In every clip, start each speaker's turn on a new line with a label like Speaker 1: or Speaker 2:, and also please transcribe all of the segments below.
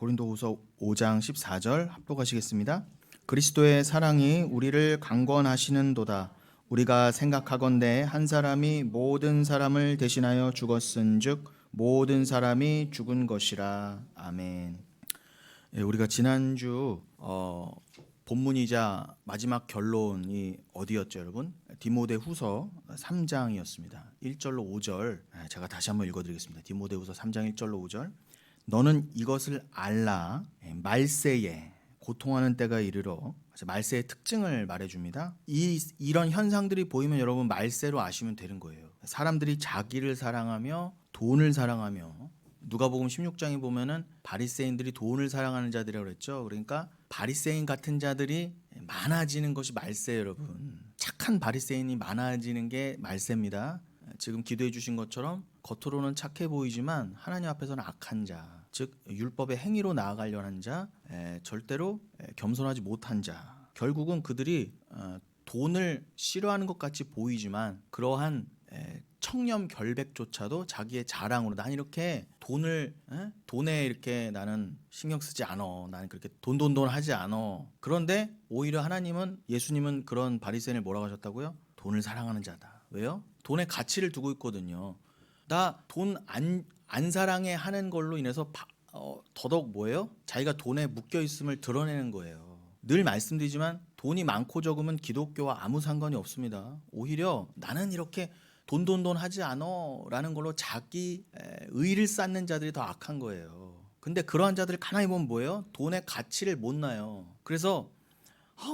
Speaker 1: 고린도후서 5장 14절 합독하시겠습니다. 그리스도의 사랑이 우리를 강권하시는도다. 우리가 생각하건대 한 사람이 모든 사람을 대신하여 죽었은즉 모든 사람이 죽은 것이라. 아멘. 우리가 지난주 본문이자 마지막 결론이 어디였죠, 여러분? 디모데후서 3장이었습니다. 1절로 5절 제가 다시 한번 읽어드리겠습니다. 디모데후서 3장 1절로 5절. 너는 이것을 알라. 말세에 고통하는 때가 이르러. 말세의 특징을 말해줍니다. 이런 현상들이 보이면 여러분 말세로 아시면 되는 거예요. 사람들이 자기를 사랑하며 돈을 사랑하며, 누가복음 16장에 보면은 바리새인들이 돈을 사랑하는 자들이라고 그랬죠. 그러니까 바리새인 같은 자들이 많아지는 것이 말세예요, 여러분. 착한 바리새인이 많아지는 게 말세입니다. 지금 기도해 주신 것처럼 겉으로는 착해 보이지만 하나님 앞에서는 악한 자, 즉 율법의 행위로 나아가려는 하는 자, 절대로 겸손하지 못한 자. 결국은 그들이 돈을 싫어하는 것 같이 보이지만 그러한 청렴 결백조차도 자기의 자랑으로, 난 이렇게 돈에 이렇게 나는 신경 쓰지 않어, 나는 그렇게 돈 하지 않어. 그런데 오히려 하나님은, 예수님은 그런 바리새인을 뭐라고 하셨다고요? 돈을 사랑하는 자다. 왜요? 돈에 가치를 두고 있거든요. 나 돈 안 사랑해 하는 걸로 인해서 더더욱 뭐예요? 자기가 돈에 묶여 있음을 드러내는 거예요. 늘 말씀드리지만 돈이 많고 적으면 기독교와 아무 상관이 없습니다. 오히려 나는 이렇게 돈 하지 않어 라는 걸로 자기 의를 쌓는 자들이 더 악한 거예요. 근데 그러한 자들을 가만히 보면 뭐예요? 돈의 가치를 못 나요. 그래서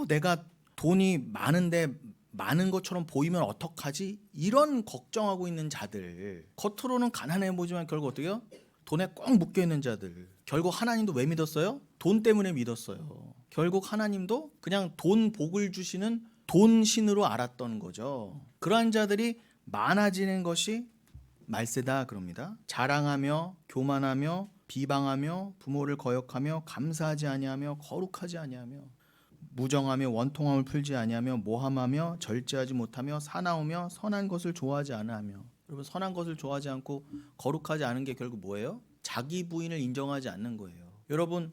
Speaker 1: 내가 돈이 많은데 많은 것처럼 보이면 어떡하지? 이런 걱정하고 있는 자들, 겉으로는 가난해 보이지만 결국 어떻게 해요? 돈에 꼭 묶여 있는 자들. 결국 하나님도 왜 믿었어요? 돈 때문에 믿었어요. 결국 하나님도 그냥 돈 복을 주시는 돈 신으로 알았던 거죠. 그러한 자들이 많아지는 것이 말세다 그럽니다. 자랑하며 교만하며 비방하며 부모를 거역하며 감사하지 아니하며 거룩하지 아니하며 무정하며 원통함을 풀지 아니하며 모함하며 절제하지 못하며 사나우며 선한 것을 좋아하지 않으며. 여러분, 선한 것을 좋아하지 않고 거룩하지 않은 게 결국 뭐예요? 자기 부인을 인정하지 않는 거예요. 여러분,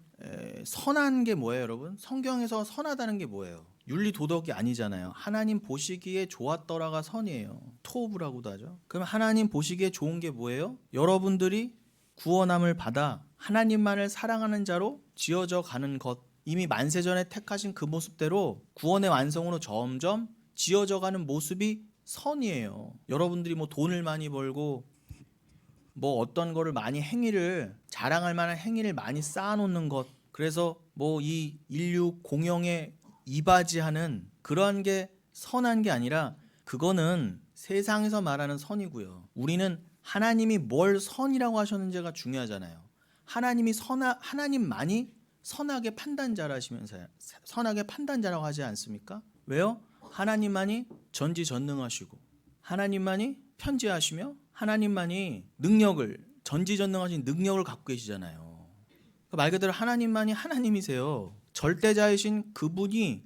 Speaker 1: 선한 게 뭐예요? 여러분, 성경에서 선하다는 게 뭐예요? 윤리 도덕이 아니잖아요. 하나님 보시기에 좋았더라가 선이에요. 토브라고도 하죠. 그럼 하나님 보시기에 좋은 게 뭐예요? 여러분들이 구원함을 받아 하나님만을 사랑하는 자로 지어져 가는 것, 이미 만세전에 택하신 그 모습대로 구원의 완성으로 점점 지어져 가는 모습이 선이에요. 여러분들이 뭐 돈을 많이 벌고 뭐 어떤 거를 많이 행위를, 자랑할 만한 행위를 많이 쌓아놓는 것, 그래서 뭐 이 인류 공영에 이바지하는 그러한 게 선한 게 아니라, 그거는 세상에서 말하는 선이고요. 우리는 하나님이 뭘 선이라고 하셨는지가 중요하잖아요. 하나님만이 선하게 판단자라시면서요. 선하게 판단자라고 하지 않습니까? 왜요? 하나님만이 전지전능하시고 하나님만이 편지하시며 하나님만이 전지전능하신 능력을 갖고 계시잖아요. 말 그대로 하나님만이 하나님이세요. 절대자이신 그분이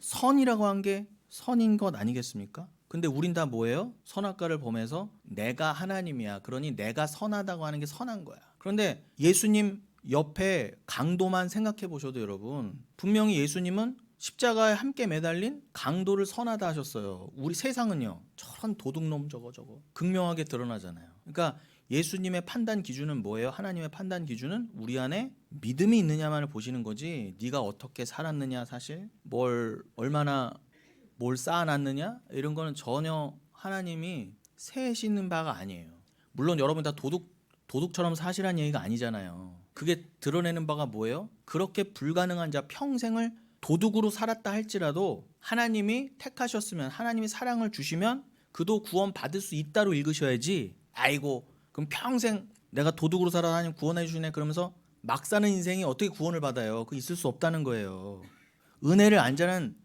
Speaker 1: 선이라고 한 게 선인 것 아니겠습니까? 근데 우린 다 뭐예요? 선악과를 보면서 내가 하나님이야, 그러니 내가 선하다고 하는 게 선한 거야. 그런데 예수님 옆에 강도만 생각해 보셔도 여러분, 분명히 예수님은 십자가에 함께 매달린 강도를 선하다 하셨어요. 우리 세상은요, 저런 도둑놈 저거 극명하게 드러나잖아요. 그러니까 예수님의 판단 기준은 뭐예요? 하나님의 판단 기준은 우리 안에 믿음이 있느냐만을 보시는 거지, 네가 어떻게 살았느냐, 사실 얼마나 뭘 쌓아놨느냐, 이런 거는 전혀 하나님이 세시는 바가 아니에요. 물론 여러분 다 도둑처럼 사시라는 얘기가 아니잖아요. 그게 드러내는 바가 뭐예요? 그렇게 불가능한 자, 평생을 도둑으로 살았다 할지라도 하나님이 택하셨으면, 하나님이 사랑을 주시면 그도 구원 받을 수 있다로 읽으셔야지, 아이고 그럼 평생 내가 도둑으로 살아 하나님 구원해 주시네 그러면서 막 사는 인생이 어떻게 구원을 받아요? 그거 있을 수 없다는 거예요. 은혜를 안 자는,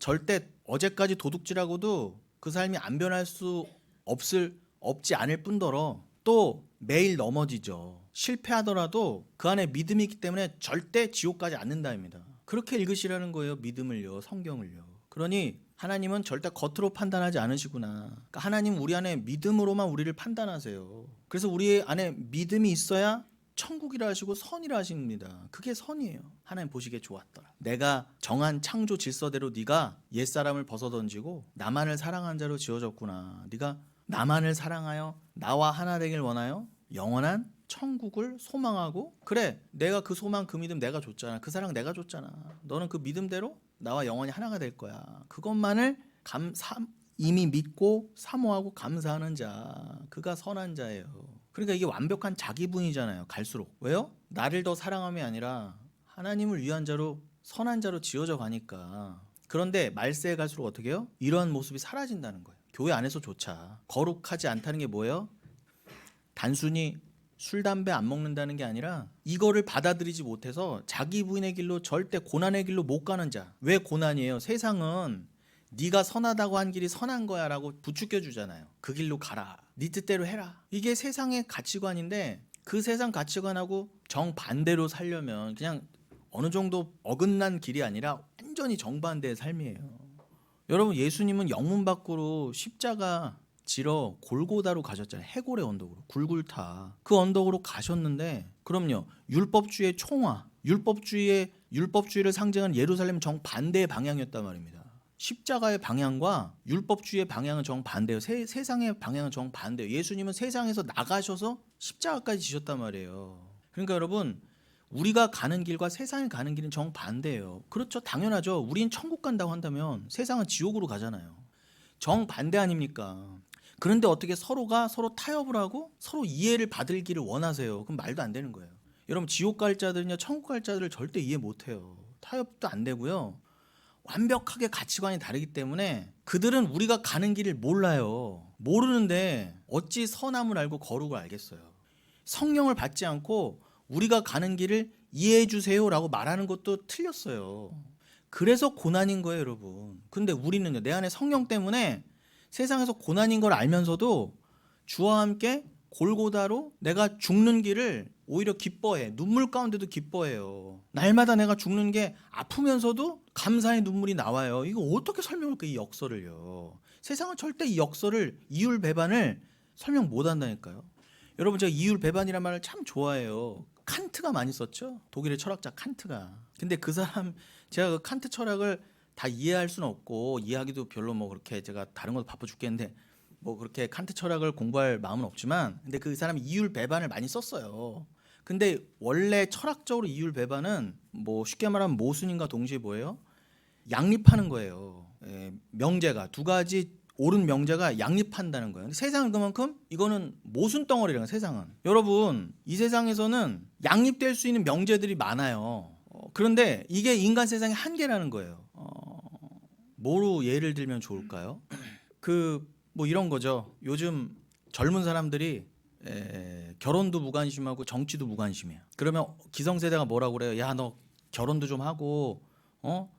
Speaker 1: 절대 어제까지 도둑질하고도 그 삶이 안 변할 수 없지 않을 뿐더러 또 매일 넘어지죠. 실패하더라도 그 안에 믿음이 있기 때문에 절대 지옥 가지 않는다입니다. 그렇게 읽으시라는 거예요. 믿음을요, 성경을요. 그러니 하나님은 절대 겉으로 판단하지 않으시구나. 그러니까 하나님 우리 안에 믿음으로만 우리를 판단하세요. 그래서 우리 안에 믿음이 있어야 천국이라 하시고 선이라 하십니다. 그게 선이에요. 하나님 보시기에 좋았더라. 내가 정한 창조 질서대로 네가 옛사람을 벗어던지고 나만을 사랑한 자로 지어졌구나. 네가 나만을 사랑하여 나와 하나 되길 원하여 영원한 천국을 소망하고, 그래 내가 그 소망 그 믿음 내가 줬잖아. 그 사랑 내가 줬잖아. 너는 그 믿음대로 나와 영원히 하나가 될 거야. 그것만을 이미 믿고 사모하고 감사하는 자, 그가 선한 자예요. 그러니까 이게 완벽한 자기분이잖아요. 갈수록. 왜요? 나를 더 사랑함이 아니라 하나님을 위한 자로 선한 자로 지어져 가니까. 그런데 말세에 갈수록 어떻게 해요? 이러한 모습이 사라진다는 거예요. 교회 안에서조차 거룩하지 않다는 게 뭐예요? 단순히 술, 담배 안 먹는다는 게 아니라 이거를 받아들이지 못해서 자기 부인의 길로 절대 고난의 길로 못 가는 자. 왜 고난이에요? 세상은 네가 선하다고 한 길이 선한 거야 라고 부추겨 주잖아요. 그 길로 가라. 네 뜻대로 해라. 이게 세상의 가치관인데 그 세상 가치관하고 정반대로 살려면 그냥 어느 정도 어긋난 길이 아니라 완전히 정반대의 삶이에요. 여러분, 예수님은 영문 밖으로 십자가 지러 골고다로 가셨잖아요. 해골의 언덕으로, 굴굴타. 그 언덕으로 가셨는데, 그럼요, 율법주의의 총화, 율법주의를 상징하는 예루살렘 정반대의 방향이었단 말입니다. 십자가의 방향과 율법주의의 방향은 정반대예요. 세상의 방향은 정반대예요. 예수님은 세상에서 나가셔서 십자가까지 지셨단 말이에요. 그러니까 여러분, 우리가 가는 길과 세상이 가는 길은 정반대예요. 그렇죠, 당연하죠. 우린 천국 간다고 한다면 세상은 지옥으로 가잖아요. 정반대 아닙니까? 그런데 어떻게 서로가 서로 타협을 하고 서로 이해를 받을 길을 원하세요? 그럼 말도 안 되는 거예요. 여러분, 지옥 갈 자들이냐 천국 갈 자들을 절대 이해 못해요. 타협도 안 되고요. 완벽하게 가치관이 다르기 때문에 그들은 우리가 가는 길을 몰라요. 모르는데 어찌 선함을 알고 거룩을 알겠어요. 성령을 받지 않고 우리가 가는 길을 이해해 주세요라고 말하는 것도 틀렸어요. 그래서 고난인 거예요, 여러분. 근데 우리는요, 내 안에 성령 때문에 세상에서 고난인 걸 알면서도 주와 함께 골고다로 내가 죽는 길을 오히려 기뻐해. 눈물 가운데도 기뻐해요. 날마다 내가 죽는 게 아프면서도 감사의 눈물이 나와요. 이거 어떻게 설명할까, 이 역설을요. 세상은 절대 이 역설을, 이율 배반을 설명 못 한다니까요. 여러분, 제가 이율 배반이란 말을 참 좋아해요. 칸트가 많이 썼죠. 독일의 철학자 칸트가. 근데 그 사람, 제가 그 칸트 철학을 다 이해할 수는 없고 이해하기도 별로 뭐 그렇게 제가 다른 것도 바빠 죽겠는데 뭐 그렇게 칸트 철학을 공부할 마음은 없지만, 근데 그 사람이 이율 배반을 많이 썼어요. 근데 원래 철학적으로 이율 배반은 뭐 쉽게 말하면 모순인과 동시에 뭐예요? 양립하는 거예요. 명제가 두 가지 옳은 명제가 양립한다는 거예요. 세상은 그만큼 이거는 모순 덩어리라는 거예요. 세상은. 여러분, 이 세상에서는 양립될 수 있는 명제들이 많아요. 그런데 이게 인간 세상의 한계라는 거예요. 뭐로 예를 들면 좋을까요? 뭐 이런 거죠. 요즘 젊은 사람들이 결혼도 무관심하고 정치도 무관심해요. 그러면 기성세대가 뭐라고 그래요? 야, 너 결혼도 좀 하고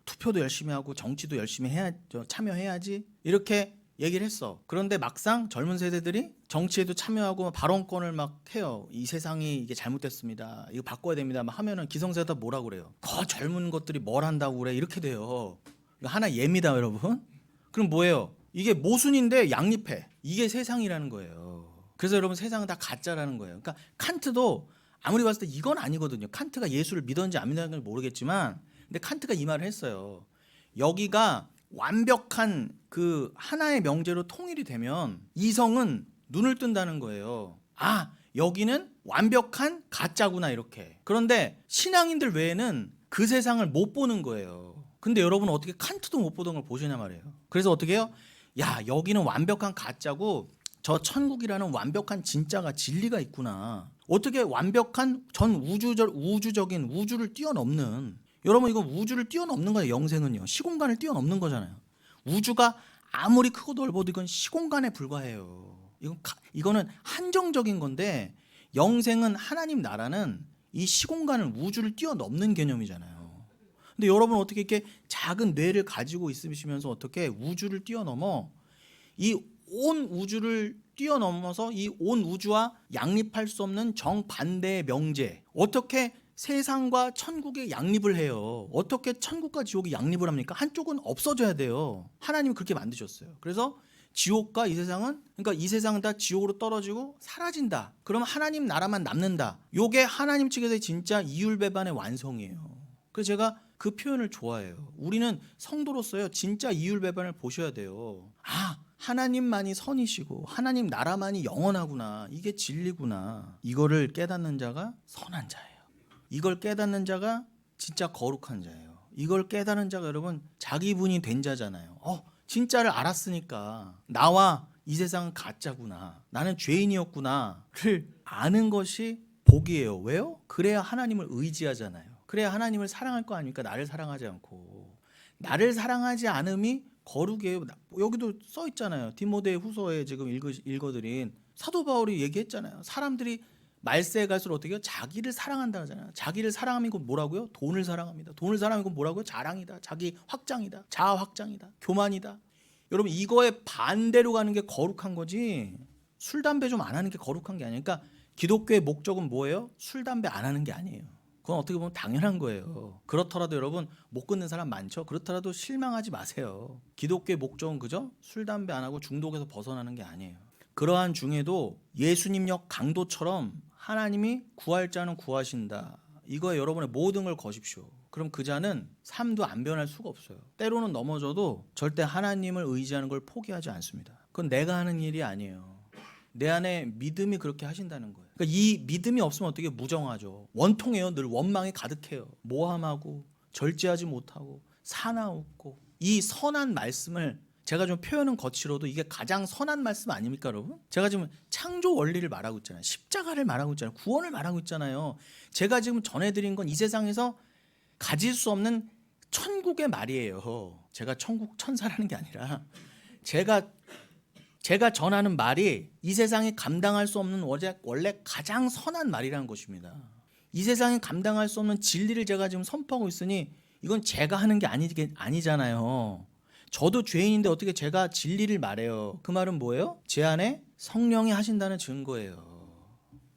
Speaker 1: 투표도 열심히 하고 정치도 열심히 참여해야지, 이렇게 얘기를 했어. 그런데 막상 젊은 세대들이 정치에도 참여하고 발언권을 막 해요. 이 세상이 이게 잘못됐습니다, 이거 바꿔야 됩니다 막 하면은 기성세대가 뭐라고 그래요? 젊은 것들이 뭘 한다고 그래, 이렇게 돼요. 이거 하나 예입니다, 여러분. 그럼 뭐예요? 이게 모순인데 양립해. 이게 세상이라는 거예요. 그래서 여러분, 세상은 다 가짜라는 거예요. 그러니까 칸트도 아무리 봤을 때 이건 아니거든요. 칸트가 예수를 믿었는지 안 믿었는지 모르겠지만, 근데 칸트가 이 말을 했어요. 여기가 완벽한 그 하나의 명제로 통일이 되면 이성은 눈을 뜬다는 거예요. 아, 여기는 완벽한 가짜구나, 이렇게. 그런데 신앙인들 외에는 그 세상을 못 보는 거예요. 근데 여러분, 어떻게 칸트도 못 보던 걸 보시냐 말이에요. 그래서 어떻게 해요? 야, 여기는 완벽한 가짜고 저 천국이라는 완벽한 진짜가, 진리가 있구나. 어떻게 완벽한 전 우주적인 우주를 뛰어넘는, 여러분, 이거 우주를 뛰어넘는 거예요. 영생은요, 시공간을 뛰어넘는 거잖아요. 우주가 아무리 크고 넓어도 이건 시공간에 불과해요. 이거는 한정적인 건데, 영생은, 하나님 나라는 이 시공간을, 우주를 뛰어넘는 개념이잖아요. 근데 여러분, 어떻게 이렇게 작은 뇌를 가지고 있으시면서 어떻게 우주를 뛰어넘어, 이 온 우주를 뛰어넘어서 이 온 우주와 양립할 수 없는 정반대의 명제, 어떻게 세상과 천국에 양립을 해요? 어떻게 천국과 지옥이 양립을 합니까? 한쪽은 없어져야 돼요. 하나님이 그렇게 만드셨어요. 그래서 지옥과 이 세상은, 그러니까 이 세상은 다 지옥으로 떨어지고 사라진다. 그럼 하나님 나라만 남는다. 요게 하나님 측에서의 진짜 이율배반의 완성이에요. 그래서 제가 그 표현을 좋아해요. 우리는 성도로서요, 진짜 이율배반을 보셔야 돼요. 아, 하나님만이 선이시고 하나님 나라만이 영원하구나. 이게 진리구나. 이거를 깨닫는 자가 선한 자예요. 이걸 깨닫는 자가 진짜 거룩한 자예요. 이걸 깨닫는 자가 여러분 자기 분이 된 자잖아요. 진짜를 알았으니까 나와 이 세상은 가짜구나. 나는 죄인이었구나를 아는 것이 복이에요. 왜요? 그래야 하나님을 의지하잖아요. 그래야 하나님을 사랑할 거 아닙니까? 나를 사랑하지 않고. 나를 사랑하지 않음이 거룩이에요. 여기도 써 있잖아요. 디모데 후서에 지금 읽어드린 사도 바울이 얘기했잖아요. 사람들이 말세에 갈수록 어떻게 해요? 자기를 사랑한다 하잖아요. 자기를 사랑하면 이건 뭐라고요? 돈을 사랑합니다. 돈을 사랑하면 이건 뭐라고요? 자랑이다. 자기 확장이다. 자아 확장이다. 교만이다. 여러분 이거에 반대로 가는 게 거룩한 거지. 술 담배 좀 안 하는 게 거룩한 게 아니에요. 그러니까 기독교의 목적은 뭐예요? 술 담배 안 하는 게 아니에요. 그건 어떻게 보면 당연한 거예요. 그렇더라도 여러분 못 끊는 사람 많죠. 그렇더라도 실망하지 마세요. 기독교의 목적은 그죠? 술 담배 안 하고 중독에서 벗어나는 게 아니에요. 그러한 중에도 예수님역 강도처럼 하나님이 구할 자는 구하신다. 이거에 여러분의 모든 걸 거십시오. 그럼 그 자는 삶도 안 변할 수가 없어요. 때로는 넘어져도 절대 하나님을 의지하는 걸 포기하지 않습니다. 그건 내가 하는 일이 아니에요. 내 안에 믿음이 그렇게 하신다는 거예요. 그러니까 이 믿음이 없으면 어떻게 무정하죠. 원통해요. 늘 원망이 가득해요. 모함하고 절제하지 못하고 사나우고. 이 선한 말씀을 제가 좀 표현은 거칠어도 이게 가장 선한 말씀 아닙니까 여러분? 제가 지금 창조 원리를 말하고 있잖아요. 십자가를 말하고 있잖아요. 구원을 말하고 있잖아요. 제가 지금 전해드린 건 이 세상에서 가질 수 없는 천국의 말이에요. 제가 천국 천사라는 게 아니라 제가 전하는 말이 이 세상이 감당할 수 없는 원래 가장 선한 말이라는 것입니다. 이 세상이 감당할 수 없는 진리를 제가 지금 선포하고 있으니 이건 제가 하는 게 아니잖아요. 저도 죄인인데 어떻게 제가 진리를 말해요. 그 말은 뭐예요? 제 안에 성령이 하신다는 증거예요.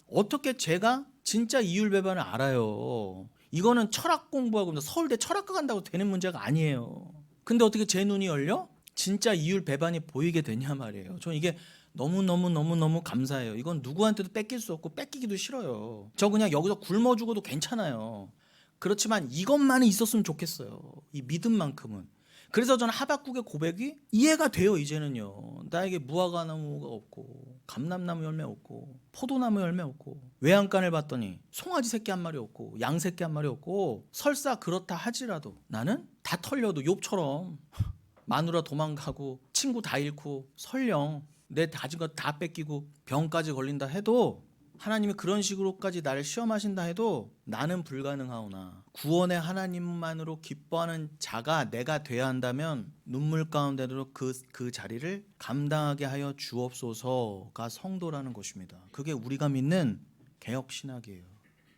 Speaker 1: 어떻게 제가 진짜 이율배반을 알아요. 이거는 철학 공부하고 서울대 철학과 간다고 되는 문제가 아니에요. 근데 어떻게 제 눈이 열려? 진짜 이율배반이 보이게 되냐 말이에요. 저는 이게 너무 감사해요. 이건 누구한테도 뺏길 수 없고 뺏기기도 싫어요. 저 그냥 여기서 굶어 죽어도 괜찮아요. 그렇지만 이것만은 있었으면 좋겠어요. 이 믿음만큼은. 그래서 저는 하박국의 고백이 이해가 돼요. 이제는요. 나에게 무화과나무가 없고 감람나무 열매 없고 포도나무 열매 없고 외양간을 봤더니 송아지 새끼 한 마리 없고 양 새끼 한 마리 없고 설사 그렇다 하지라도 나는 다 털려도 욥처럼 마누라 도망가고 친구 다 잃고 설령 내 가진 것 다 뺏기고 병까지 걸린다 해도 하나님이 그런 식으로까지 나를 시험하신다 해도 나는 불가능하오나 구원의 하나님만으로 기뻐하는 자가 내가 돼야 한다면 눈물 가운데도 그 자리를 감당하게 하여 주옵소서가 성도라는 것입니다. 그게 우리가 믿는 개혁신학이에요.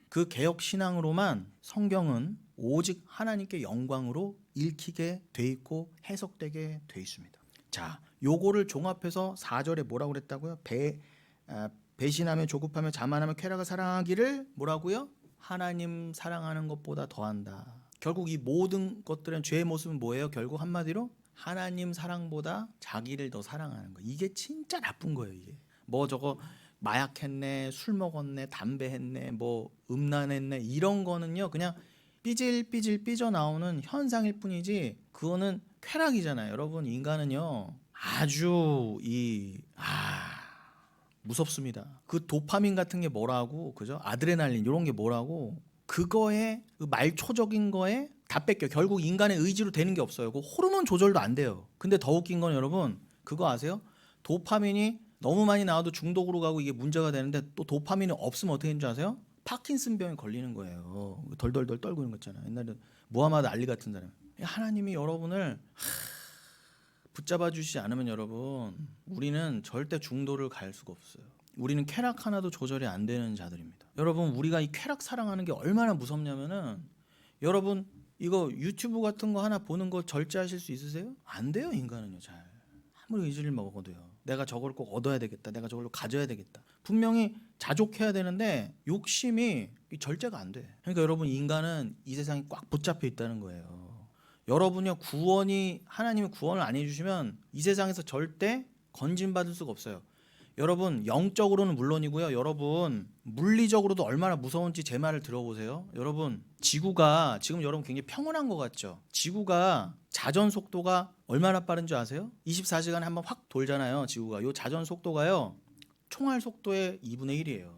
Speaker 1: 그 개혁신앙으로만 성경은 오직 하나님께 영광으로 읽히게 돼 있고 해석되게 돼 있습니다. 자, 요거를 종합해서 4절에 뭐라고 그랬다고요? 배신하며 조급하며 자만하며 쾌락을 사랑하기를 뭐라고요? 하나님 사랑하는 것보다 더한다. 결국 이 모든 것들은 죄의 모습은 뭐예요? 결국 한마디로 하나님 사랑보다 자기를 더 사랑하는 거. 이게 진짜 나쁜 거예요. 이게 뭐 저거 마약했네, 술 먹었네, 담배 했네, 뭐 음란했네 이런 거는요 그냥 삐질삐질 삐져나오는 현상일 뿐이지 그거는 쾌락이잖아요. 여러분 인간은요 아주 무섭습니다. 그 도파민 같은 게 뭐라고 그죠? 아드레날린 이런 게 뭐라고 그거에 그 말초적인 거에 다 뺏겨. 결국 인간의 의지로 되는 게 없어요. 그 호르몬 조절도 안 돼요. 근데 더 웃긴 건 여러분 그거 아세요? 도파민이 너무 많이 나와도 중독으로 가고 이게 문제가 되는데 또 도파민이 없으면 어떻게 되는 줄 아세요? 파킨슨병에 걸리는 거예요. 덜덜덜 떨고 있는 거 있잖아요. 옛날에 무하마드 알리 같은 사람. 하나님이 여러분을 붙잡아 주시지 않으면 여러분 우리는 절대 중도를 갈 수가 없어요. 우리는 쾌락 하나도 조절이 안 되는 자들입니다. 여러분 우리가 이 쾌락 사랑하는 게 얼마나 무섭냐면은 여러분 이거 유튜브 같은 거 하나 보는 거 절제하실 수 있으세요? 안 돼요. 인간은요 잘. 아무리 의지를 먹어도요. 내가 저걸 꼭 얻어야 되겠다. 내가 저걸로 가져야 되겠다. 분명히 자족해야 되는데 욕심이 절제가 안 돼. 그러니까 여러분 인간은 이 세상에 꽉 붙잡혀 있다는 거예요. 여러분요 하나님이 구원을 안 해주시면 이 세상에서 절대 건진받을 수가 없어요. 여러분 영적으로는 물론이고요. 여러분 물리적으로도 얼마나 무서운지 제 말을 들어보세요. 여러분 지구가 지금 여러분 굉장히 평온한 것 같죠? 지구가 자전 속도가 얼마나 빠른 줄 아세요? 24시간에 한번 확 돌잖아요. 지구가. 요 자전 속도가요. 총알 속도의 2분의 1이에요.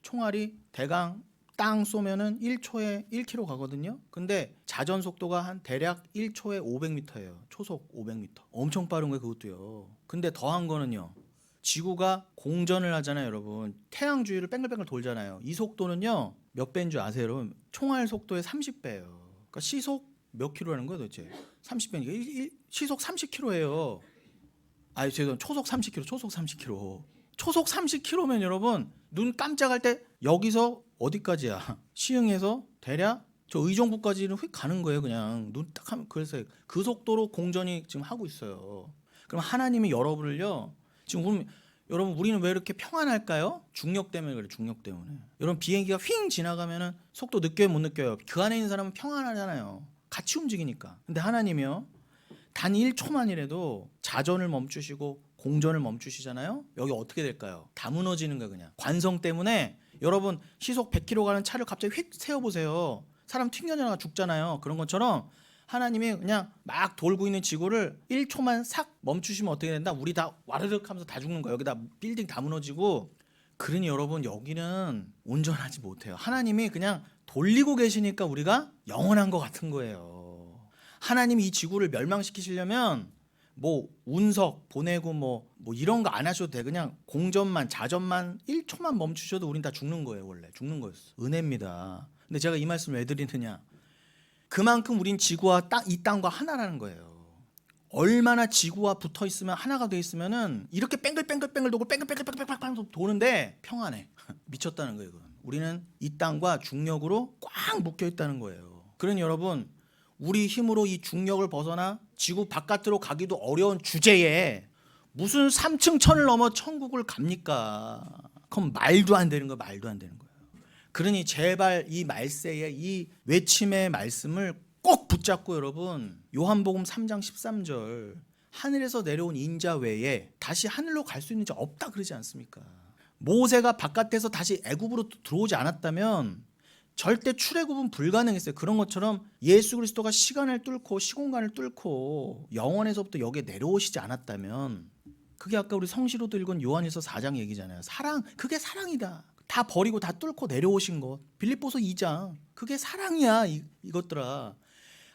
Speaker 1: 총알이 대강 땅 쏘면은 1초에 1km 가거든요. 근데 자전 속도가 한 대략 1초에 500m예요. 초속 500m. 엄청 빠른 거예요, 그것도요. 근데 더한 거는요. 지구가 공전을 하잖아요, 여러분. 태양 주위를 뺑글뺑글 돌잖아요. 이 속도는요. 몇 배인 줄 아세요, 여러분? 총알 속도의 30배예요. 그러니까 시속 몇 킬로라는 거예요, 도대체? 30배니까 시속 30km예요. 아니, 죄송합니다. 초속 30km, 초속 30km. 초속 30km면 여러분 눈 깜짝할 때 여기서 어디까지야? 시흥에서 대략 저 의정부까지는 휙 가는 거예요. 그냥 눈 딱 하면. 그래서 그 속도로 공전이 지금 하고 있어요. 그럼 하나님이 여러분을요. 지금 보면 여러분 우리는 왜 이렇게 평안할까요? 중력 때문에 그래. 중력 때문에. 여러분 비행기가 휙 지나가면은 속도 느껴요, 못 느껴요? 그 안에 있는 사람은 평안하잖아요. 같이 움직이니까. 근데 하나님이요. 단 1초만이라도 자전을 멈추시고 공전을 멈추시잖아요. 여기 어떻게 될까요? 다 무너지는 거예요. 그냥 관성 때문에. 여러분 시속 100km 가는 차를 갑자기 휙 세워보세요. 사람 튕겨나가 죽잖아요. 그런 것처럼 하나님이 그냥 막 돌고 있는 지구를 1초만 싹 멈추시면 어떻게 된다? 우리 다 와르륵 하면서 다 죽는 거예요. 여기다 빌딩 다 무너지고. 그러니 여러분 여기는 온전하지 못해요. 하나님이 그냥 돌리고 계시니까 우리가 영원한 것 같은 거예요. 하나님이 이 지구를 멸망시키시려면 뭐 운석 보내고 뭐 이런 거 안 하셔도 돼. 그냥 공전만 자전만 1초만 멈추셔도 우린 다 죽는 거예요. 원래 죽는 거였어. 은혜입니다. 근데 제가 이 말씀을 왜 드리느냐, 그만큼 우린 지구와 이 땅과 하나라는 거예요. 얼마나 지구와 붙어 있으면 하나가 돼 있으면은 이렇게 뺑글뺑글뺑글 돌고 뺑글뺑글뺑글뺑글 도는데 평안해. 미쳤다는 거예요. 이건. 우리는 이 땅과 중력으로 꽉 묶여 있다는 거예요. 그러니 여러분 우리 힘으로 이 중력을 벗어나 지구 바깥으로 가기도 어려운 주제에 무슨 3층 천을 넘어 천국을 갑니까? 그럼 말도 안 되는 거예요. 말도 안 되는 거예요. 그러니 제발 이 말세의 이 외침의 말씀을 꼭 붙잡고 여러분 요한복음 3장 13절 하늘에서 내려온 인자 외에 다시 하늘로 갈 수 있는 자 없다 그러지 않습니까? 모세가 바깥에서 다시 애굽으로 들어오지 않았다면 절대 출애굽은 불가능했어요. 그런 것처럼 예수 그리스도가 시간을 뚫고 시공간을 뚫고 영원에서부터 여기에 내려오시지 않았다면, 그게 아까 우리 성시로도 읽은 요한일서 4장 얘기잖아요. 사랑, 그게 사랑이다. 다 버리고 다 뚫고 내려오신 것. 빌립보서 2장, 그게 사랑이야. 이것들아.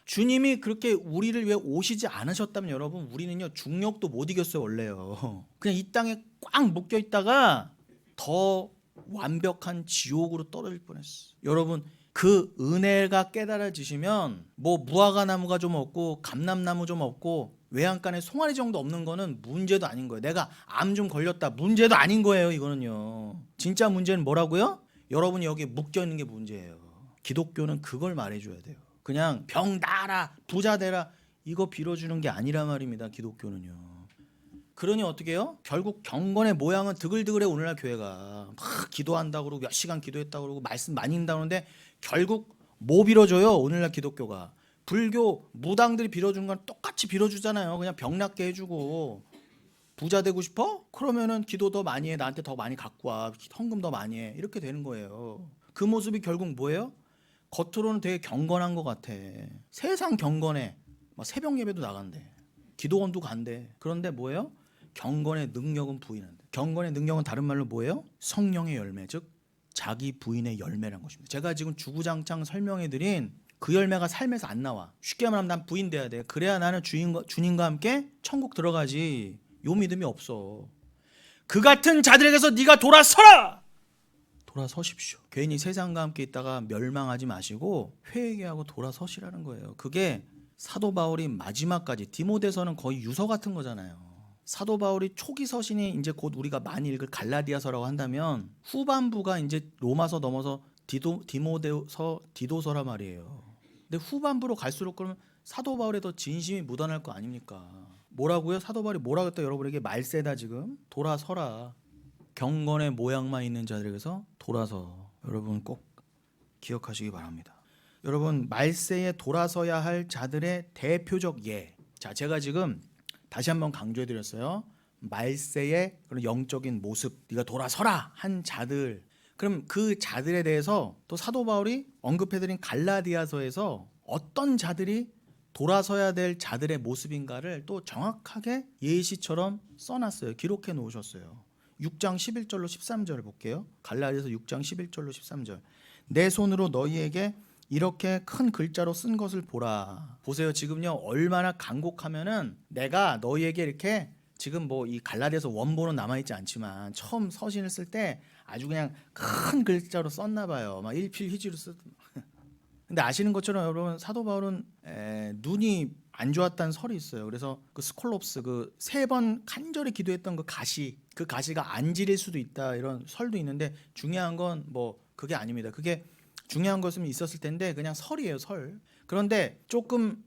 Speaker 1: 주님이 그렇게 우리를 위해 오시지 않으셨다면 여러분 우리는요 중력도 못 이겼어요. 원래요. 그냥 이 땅에 꽉 묶여 있다가 더 완벽한 지옥으로 떨어질 뻔했어. 여러분 그 은혜가 깨달아지시면 뭐 무화과 나무가 좀 없고 감람나무 좀 없고 외양간에 송아리 정도 없는 거는 문제도 아닌 거예요. 내가 암 좀 걸렸다 문제도 아닌 거예요. 이거는요. 진짜 문제는 뭐라고요? 여러분이 여기에 묶여 있는 게 문제예요. 기독교는 그걸 말해줘야 돼요. 그냥 병 나아라 부자 되라 이거 빌어주는 게 아니라 말입니다. 기독교는요. 그러니 어떻게 해요? 결국 경건의 모양은 드글드글해. 오늘날 교회가 막 기도한다고 그러고 몇 시간 기도했다고 그러고 말씀 많이 읽는다고 그러는데 결국 뭐 빌어줘요? 오늘날 기독교가. 불교 무당들이 빌어주는 건 똑같이 빌어주잖아요. 그냥 병 낫게 해주고. 부자 되고 싶어? 그러면은 기도 더 많이 해. 나한테 더 많이 갖고 와. 헌금 더 많이 해. 이렇게 되는 거예요. 그 모습이 결국 뭐예요? 겉으로는 되게 경건한 것 같아. 세상 경건해. 막 새벽 예배도 나간대. 기도원도 간대. 그런데 뭐예요? 경건의 능력은 부인한다. 경건의 능력은 다른 말로 뭐예요? 성령의 열매, 즉 자기 부인의 열매라는 것입니다. 제가 지금 주구장창 설명해드린 그 열매가 삶에서 안 나와. 쉽게 말하면 난 부인 돼야 돼. 그래야 나는 주님과 함께 천국 들어가지. 요 믿음이 없어. 그 같은 자들에게서 네가 돌아서라! 돌아서십시오. 괜히 세상과 함께 있다가 멸망하지 마시고 회개하고 돌아서시라는 거예요. 그게 사도 바울이 마지막까지, 디모데서는 거의 유서 같은 거잖아요. 사도 바울이 초기 서신이 이제 곧 우리가 많이 읽을 갈라디아서라고 한다면 후반부가 이제 로마서 넘어서 디모데서, 디도서라 말이에요. 근데 후반부로 갈수록 그러면 사도 바울의 더 진심이 묻어날 거 아닙니까? 뭐라고요? 사도 바울이 뭐라고 했다? 여러분에게 말세다. 지금 돌아서라. 경건의 모양만 있는 자들에게서 돌아서. 여러분 꼭 기억하시기 바랍니다. 여러분 말세에 돌아서야 할 자들의 대표적 예. 자, 제가 지금 다시 한번 강조해 드렸어요. 말세의 그런 영적인 모습, 네가 돌아서라 한 자들. 그럼 그 자들에 대해서 또 사도 바울이 언급해드린 갈라디아서에서 어떤 자들이 돌아서야 될 자들의 모습인가를 또 정확하게 예시처럼 써놨어요. 기록해 놓으셨어요. 6장 11절로 13절 볼게요. 갈라디아서 6장 11절로 13절. 내 손으로 너희에게 이렇게 큰 글자로 쓴 것을 보라. 보세요. 지금요 얼마나 간곡하면은 내가 너희에게 이렇게 지금 뭐 이 갈라디아서 원본은 남아있지 않지만 처음 서신을 쓸 때 아주 그냥 큰 글자로 썼나 봐요. 막 일필휘지로 쓰. 근데 아시는 것처럼 여러분 사도 바울은 눈이 안 좋았다는 설이 있어요. 그래서 그 스콜롭스 그 3번 간절히 기도했던 그 가시가 안 지릴 수도 있다 이런 설도 있는데 중요한 건 뭐 그게 아닙니다. 그게 중요한 것은 있었을 텐데 그냥 설이에요, 설. 그런데 조금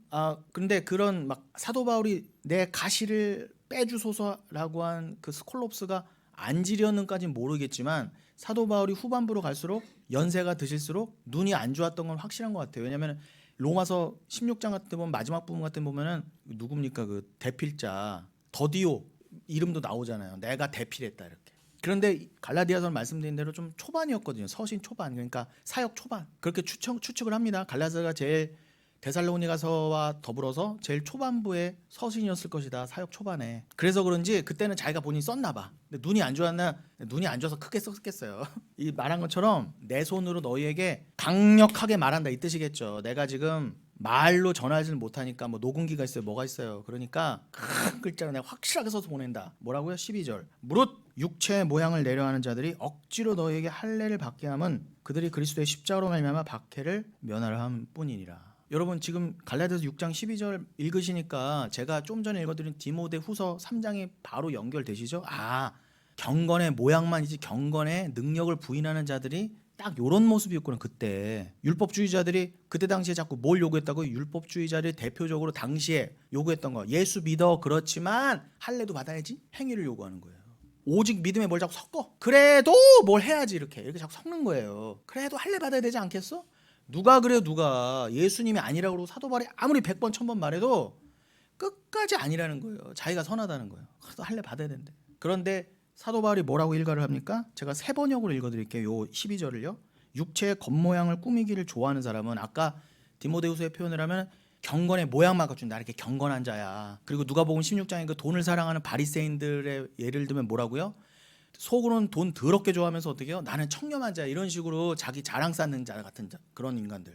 Speaker 1: 근데 그런 막 사도 바울이 내 가시를 빼주소서라고 한 그 스콜롭스가 안 지려는까지는 모르겠지만 사도 바울이 후반부로 갈수록 연세가 드실수록 눈이 안 좋았던 건 확실한 것 같아요. 왜냐하면 로마서 16장 같은 데 보면 마지막 부분 같은 데 보면은 누굽니까 그 대필자 더디오 이름도 나오잖아요. 내가 대필했다 이렇게. 그런데 갈라디아서는 말씀드린 대로 좀 초반이었거든요. 서신 초반, 그러니까 사역 초반. 그렇게 추측을 합니다. 갈라디아서가 제일 데살로니가서와 더불어서 제일 초반부의 서신이었을 것이다. 사역 초반에. 그래서 그런지 그때는 자기가 본인이 썼나 봐. 근데 눈이 안 좋았나? 눈이 안 좋아서 크게 썼겠어요. 이 말한 것처럼 내 손으로 너희에게 강력하게 말한다 이 뜻이겠죠. 내가 지금 말로 전하지는 못하니까 뭐 녹음기가 있어요. 뭐가 있어요. 그러니까 큰 글자로 내가 확실하게 써서 보낸다. 뭐라고요? 12절. 무릇 육체의 모양을 내려하는 자들이 억지로 너희에게 할례를 받게 함은 그들이 그리스도의 십자가로 말미암아 박해를 면하려 함 뿐이니라. 여러분 지금 갈라디아서 6장 12절 읽으시니까 제가 좀 전에 읽어드린 디모데 후서 3장이 바로 연결되시죠? 경건의 모양만이지 경건의 능력을 부인하는 자들이 딱 이런 모습이었구나. 그때 율법주의자들이 그때 당시에 자꾸 뭘 요구했다고? 율법주의자를 대표적으로 당시에 요구했던 거, 예수 믿어 그렇지만 할례도 받아야지 행위를 요구하는 거예요. 오직 믿음에 뭘 자꾸 섞어. 그래도 뭘 해야지 이렇게 자꾸 섞는 거예요. 그래도 할례 받아야 되지 않겠어? 누가 그래요? 누가 예수님이 아니라고 그러고 사도 바울이 아무리 100번 1000번 말해도 끝까지 아니라는 거예요. 자기가 선하다는 거예요. 그래도 할례 받아야 된대. 그런데 사도 바울이 뭐라고 일가를 합니까? 제가 3번역으로 읽어드릴게요. 요 12절을요. 육체의 겉모양을 꾸미기를 좋아하는 사람은 아까 디모데후서의 표현을 하면 경건의 모양만 갖춘다. 이렇게 경건한 자야. 그리고 누가복음 16장에 그 돈을 사랑하는 바리새인들의 예를 들면 뭐라고요? 속으로는 돈 더럽게 좋아하면서 어떻게 해요? 나는 청렴한 자야. 이런 식으로 자기 자랑 쌓는 자 같은 그런 인간들.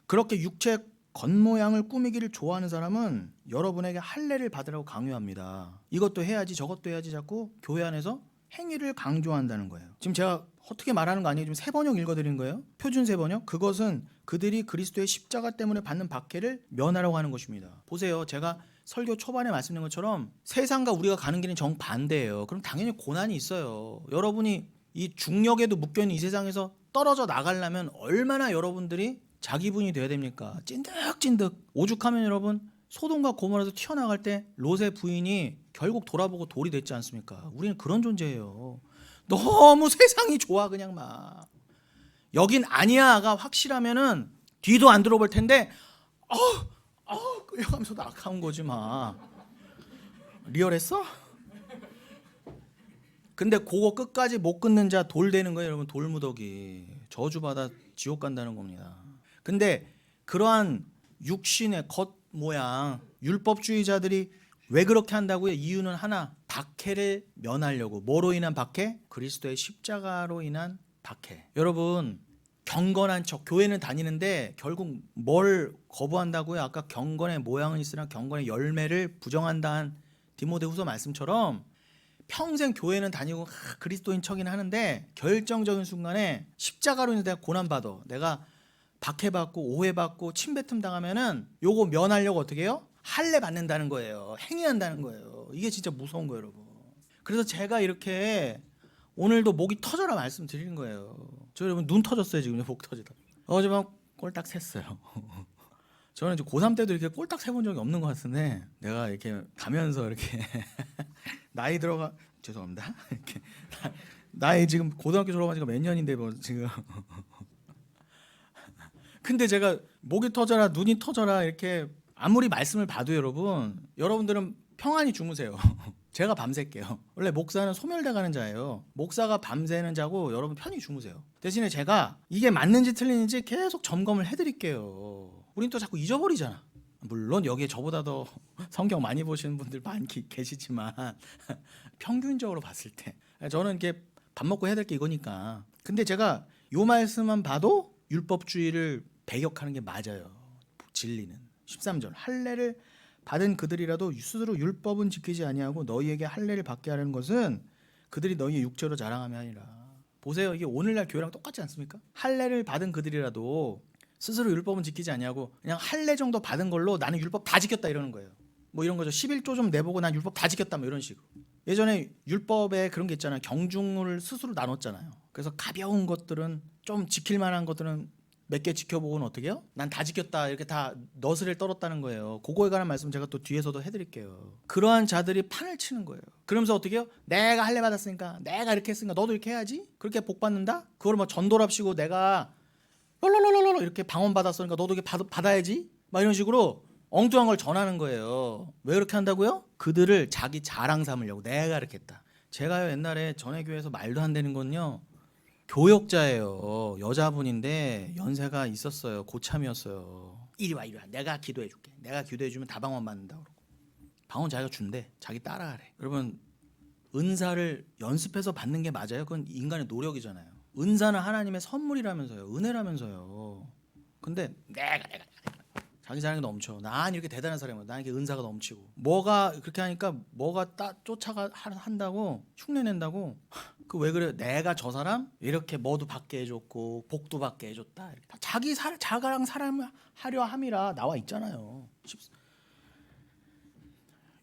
Speaker 1: 그렇게 육체 겉모양을 꾸미기를 좋아하는 사람은 여러분에게 할례를 받으라고 강요합니다. 이것도 해야지 저것도 해야지 자꾸 교회 안에서 행위를 강조한다는 거예요. 지금 제가 어떻게 말하는 거 아니에요? 지금 3번역 읽어드린 거예요. 표준 3번역. 그것은 그들이 그리스도의 십자가 때문에 받는 박해를 면하라고 하는 것입니다. 보세요. 제가 설교 초반에 말씀드린 것처럼 세상과 우리가 가는 길은 정반대예요. 그럼 당연히 고난이 있어요. 여러분이 이 중력에도 묶여있는 이 세상에서 떨어져 나가려면 얼마나 여러분들이 자기 분이 돼야 됩니까? 찐득찐득. 오죽하면 여러분 소돔과 고모라에서 튀어나갈 때 롯의 부인이 결국 돌아보고 돌이 됐지 않습니까? 우리는 그런 존재예요. 너무 세상이 좋아 그냥 막. 여긴 아니야가 확실하면은 뒤도 안 들어볼 텐데 끌려가면서도 아까운 거지 막. 리얼했어? 근데 그거 끝까지 못 끊는 자 돌 되는 거예요 여러분. 돌무더기. 저주받아 지옥 간다는 겁니다. 근데 그러한 육신의 겉모양 율법주의자들이 왜 그렇게 한다고요? 이유는 하나, 박해를 면하려고. 뭐로 인한 박해? 그리스도의 십자가로 인한 박해. 여러분 경건한 척 교회는 다니는데 결국 뭘 거부한다고요? 아까 경건의 모양은 있으나 경건의 열매를 부정한다는 디모데후서 말씀처럼 평생 교회는 다니고 그리스도인 척이는 하는데 결정적인 순간에 십자가로 인해서 내가 고난받아, 내가 박해받고 오해받고 침뱉음 당하면은 요거 면하려고 어떻게 해요? 할례 받는다는 거예요. 행위한다는 거예요. 이게 진짜 무서운 거예요 여러분. 그래서 제가 이렇게 오늘도 목이 터져라 말씀드리는 거예요. 저 여러분 눈 터졌어요 지금. 목 터지다. 어제 밤 꼴딱 샜어요. 저는 이제 고3 때도 이렇게 꼴딱 세본 적이 없는 것 같은데 내가 이렇게 가면서 이렇게 나이 들어가 죄송합니다. 이렇게 나이 지금 고등학교 졸업한 지가 몇 년인데 뭐 지금 근데 제가 목이 터져라 눈이 터져라 이렇게 아무리 말씀을 봐도 여러분들은 평안히 주무세요. 제가 밤샐게요. 원래 목사는 소멸돼가는 자예요. 목사가 밤새는 자고 여러분 편히 주무세요. 대신에 제가 이게 맞는지 틀리는지 계속 점검을 해드릴게요. 우린 또 자꾸 잊어버리잖아. 물론 여기에 저보다 더 성경 많이 보시는 분들 많이 계시지만 평균적으로 봤을 때 저는 이렇게 밥 먹고 해야 될 게 이거니까. 근데 제가 요 말씀만 봐도 율법주의를 배격하는 게 맞아요. 진리는 13절 할례를 받은 그들이라도 스스로 율법은 지키지 아니하고 너희에게 할례를 받게 하려는 것은 그들이 너희의 육체로 자랑함이 아니라. 보세요, 이게 오늘날 교회랑 똑같지 않습니까? 할례를 받은 그들이라도 스스로 율법은 지키지 아니하고 그냥 할례 정도 받은 걸로 나는 율법 다 지켰다 이러는 거예요. 뭐 이런 거죠. 11조 좀 내보고 난 율법 다 지켰다 뭐 이런 식으로. 예전에 율법에 그런 게 있잖아요. 경중을 스스로 나눴잖아요. 그래서 가벼운 것들은 좀 지킬 만한 것들은 몇 개 지켜보고는 어떻게 해요? 난 다 지켰다 이렇게 다 너스를 떨었다는 거예요. 그거에 관한 말씀 제가 또 뒤에서도 해드릴게요. 그러한 자들이 판을 치는 거예요. 그러면서 어떻게 해요? 내가 할례 받았으니까 내가 이렇게 했으니까 너도 이렇게 해야지. 그렇게 복 받는다? 그걸 뭐 전도랍시고 내가 롤롤롤롤 이렇게 방언 받았으니까 너도 이렇게 받아야지. 막 이런 식으로 엉뚱한 걸 전하는 거예요. 왜 그렇게 한다고요? 그들을 자기 자랑 삼으려고. 내가 이렇게 했다. 제가요 옛날에 전에 교회에서 말도 안 되는 건요. 교역자예요. 여자분인데 연세가 있었어요. 고참이었어요. 이리 와 이리 와. 내가 기도해 줄게. 내가 기도해 주면 다 방언 받는다 그러고. 방언 자기가 준대. 자기 따라하래. 여러분 은사를 연습해서 받는 게 맞아요? 그건 인간의 노력이잖아요. 은사는 하나님의 선물이라면서요. 은혜라면서요. 근데 내가 자기 자랑이 넘쳐. 난 이렇게 대단한 사람이야. 난 이렇게 은사가 넘치고. 뭐가 그렇게 하니까 뭐가 쫓아가 한다고 흉내낸다고. 그 왜 그래? 내가 저 사람 이렇게 뭐도 받게 해줬고 복도 받게 해줬다. 다 자기 자가랑 사람을 하려 함이라 나와 있잖아요.